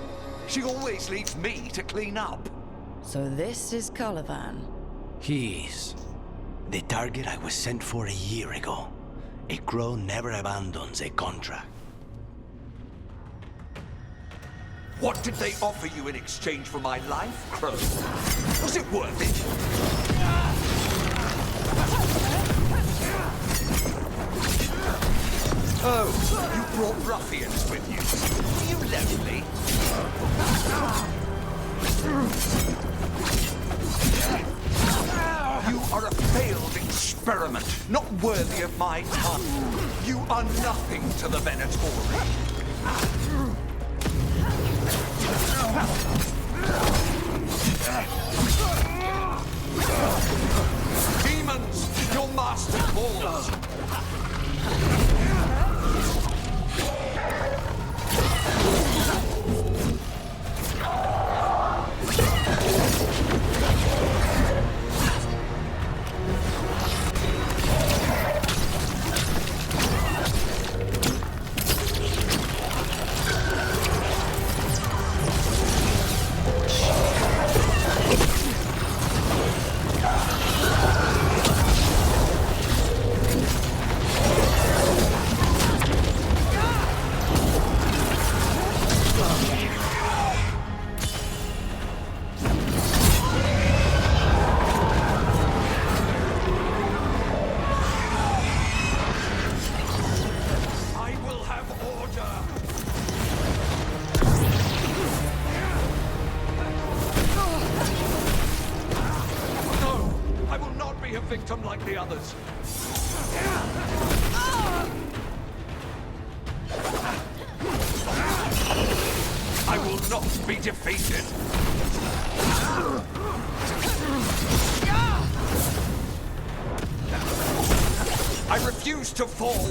She always leaves me to clean up. So this is Caliban. He is. The target I was sent for a year ago. A crow never abandons a contract. What did they offer you in exchange for my life, Crow? Was it worth it? Oh, you brought ruffians with you. Are you lonely? You are a failed experiment, not worthy of my time. You are nothing to the Venatori. Demons, your master calls. Victim like the others. I will not be defeated. I refuse to fall.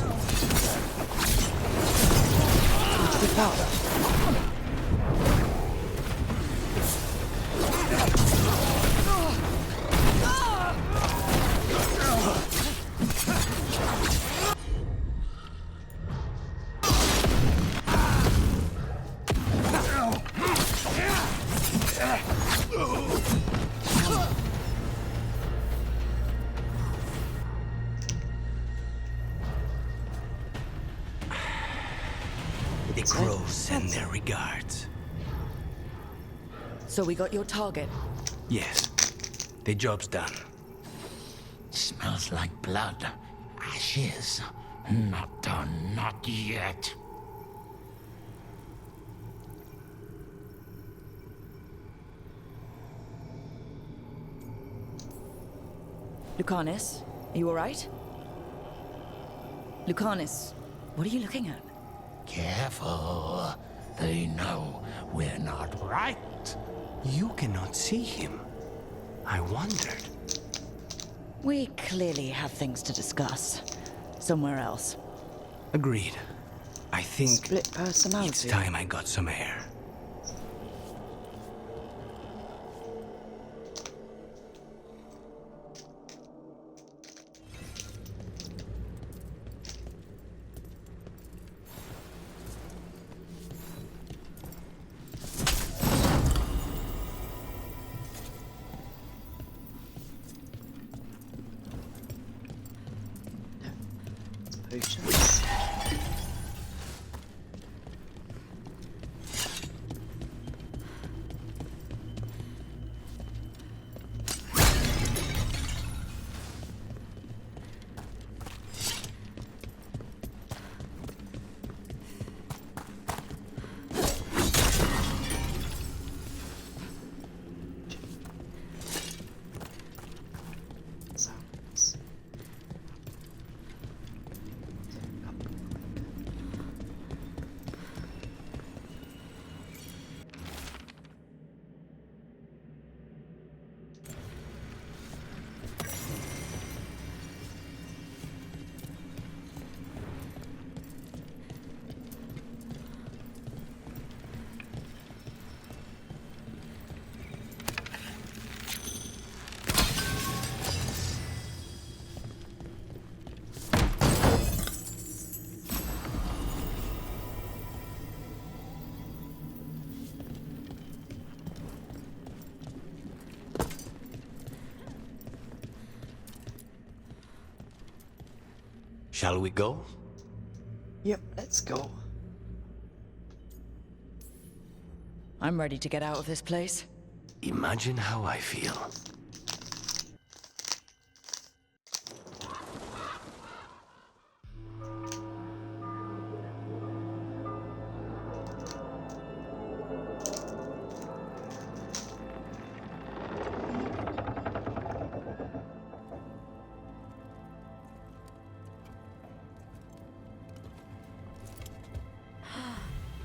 The crows send their regards. So we got your target? Yes. The job's done. Smells like blood. Ashes. Not done, not yet. Lucanus, are you alright? Lucanus, what are you looking at? Careful. They know we're not right. You cannot see him. I wondered. We clearly have things to discuss. Somewhere else. Agreed. I think Split personality. it's time I got some air. Potions. Shall we go? Yep, let's go. I'm ready to get out of this place. Imagine how I feel.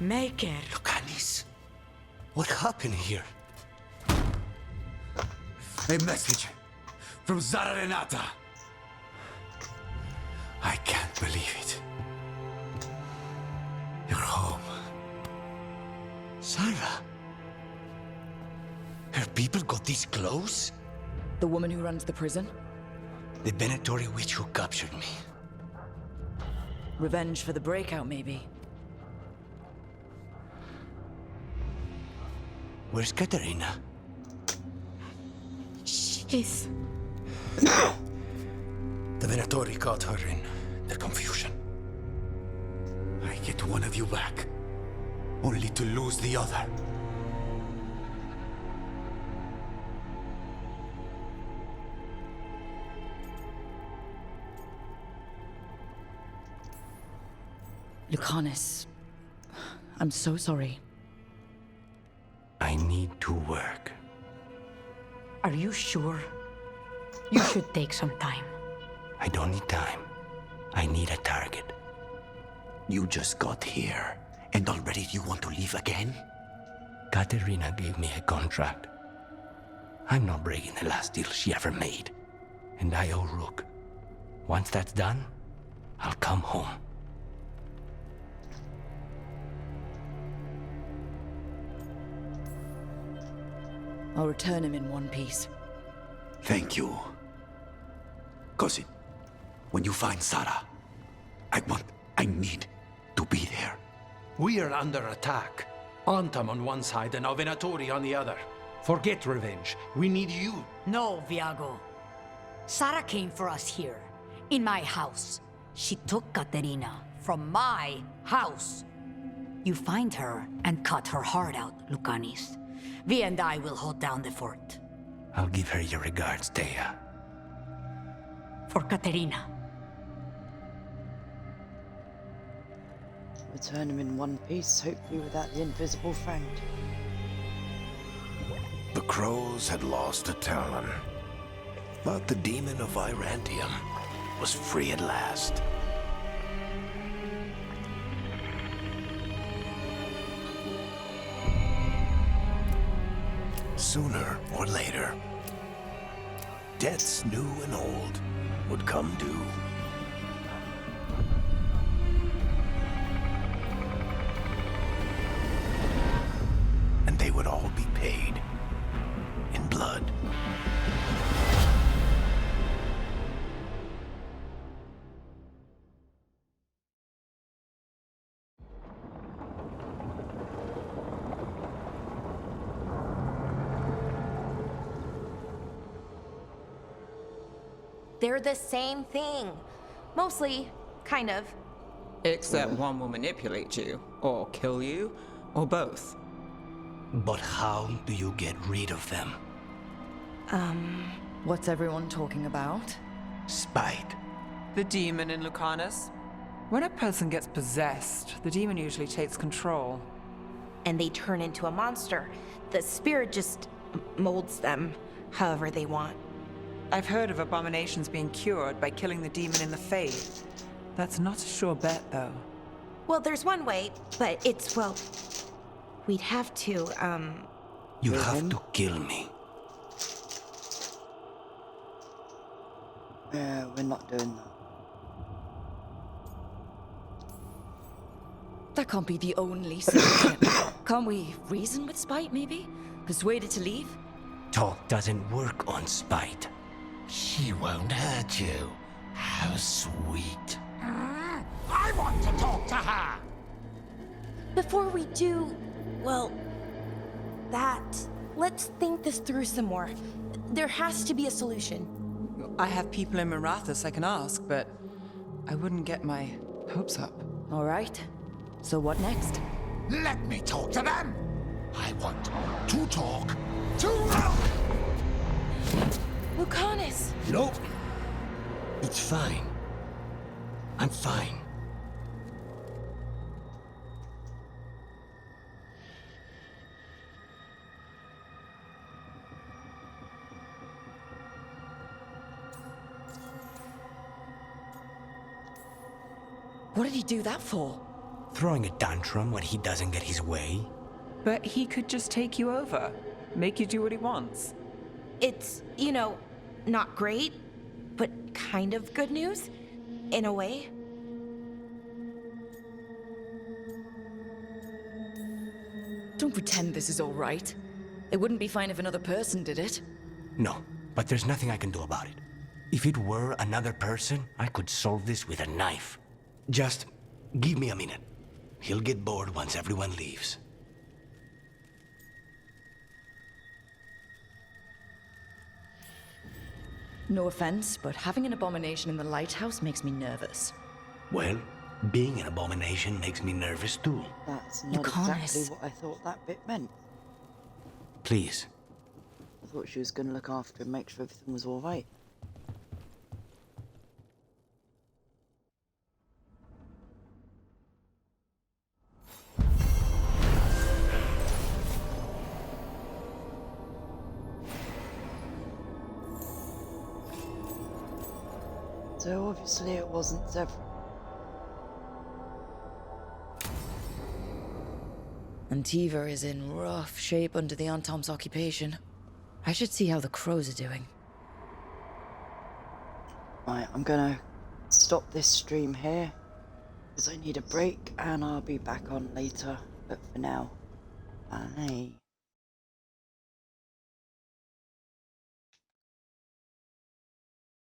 Make it. Lucanis, what happened here? A message from Zara Renata. I can't believe it. You're home. Sarah? Her people got this close? The woman who runs the prison? The Venatori witch who captured me. Revenge for the breakout, maybe. Where's Katerina? She's... The Venatori caught her in their confusion. I get one of you back, only to lose the other. Lucanis, I'm so sorry. I need to work. Are you sure? You should take some time. I don't need time. I need a target. You just got here, and already you want to leave again? Katerina gave me a contract. I'm not breaking the last deal she ever made. And I owe Rook. Once that's done, I'll come home. I'll return him in one piece. Thank you. Cousin, when you find Sarah, I need to be there. We are under attack. Antam on one side and our Venatori on the other. Forget revenge. We need you. No, Viago. Sarah came for us here, in my house. She took Katerina from my house. You find her and cut her heart out, Lucanis. Vi and I will hold down the fort. I'll give her your regards, Thea. For Katerina. Return him in one piece, hopefully without the invisible friend. The crows had lost a talon, but the demon of Virantium was free at last. Sooner or later, deaths new and old would come due. And they would all be paid in blood. They're the same thing. Mostly, kind of. Except one will manipulate you, or kill you, or both. But how do you get rid of them? What's everyone talking about? Spite. The demon in Lucanus. When a person gets possessed, the demon usually takes control. And they turn into a monster. The spirit just molds them however they want. I've heard of abominations being cured by killing the demon in the faith. That's not a sure bet, though. Well, there's one way, but it's, well, we'd have to, You have to kill me. Yeah, we're not doing that. That can't be the only solution. Can't we reason with Spite, maybe? Persuade it to leave? Talk doesn't work on spite. She won't hurt you. How sweet. I want to talk to her! Before we do, well, let's think this through some more. There has to be a solution. I have people in Marathas I can ask, but I wouldn't get my hopes up. All right. So what next? Let me talk to them! I want to talk to... Lucanus! Nope. It's fine. I'm fine. What did he do that for? Throwing a tantrum when he doesn't get his way? But he could just take you over, make you do what he wants. It's, you know, not great, but kind of good news, in a way. Don't pretend this is all right. It wouldn't be fine if another person did it. No, but there's nothing I can do about it. If it were another person, I could solve this with a knife. Just give me a minute. He'll get bored once everyone leaves. No offense, but having an abomination in the lighthouse makes me nervous. Well, being an abomination makes me nervous too. That's not exactly what I thought that bit meant. Please. I thought she was going to look after and make sure everything was all right. So obviously it wasn't Zevran. Antiva is in rough shape under the Antom's occupation. I should see how the crows are doing. Right, I'm gonna stop this stream here because I need a break and I'll be back on later. But for now, bye.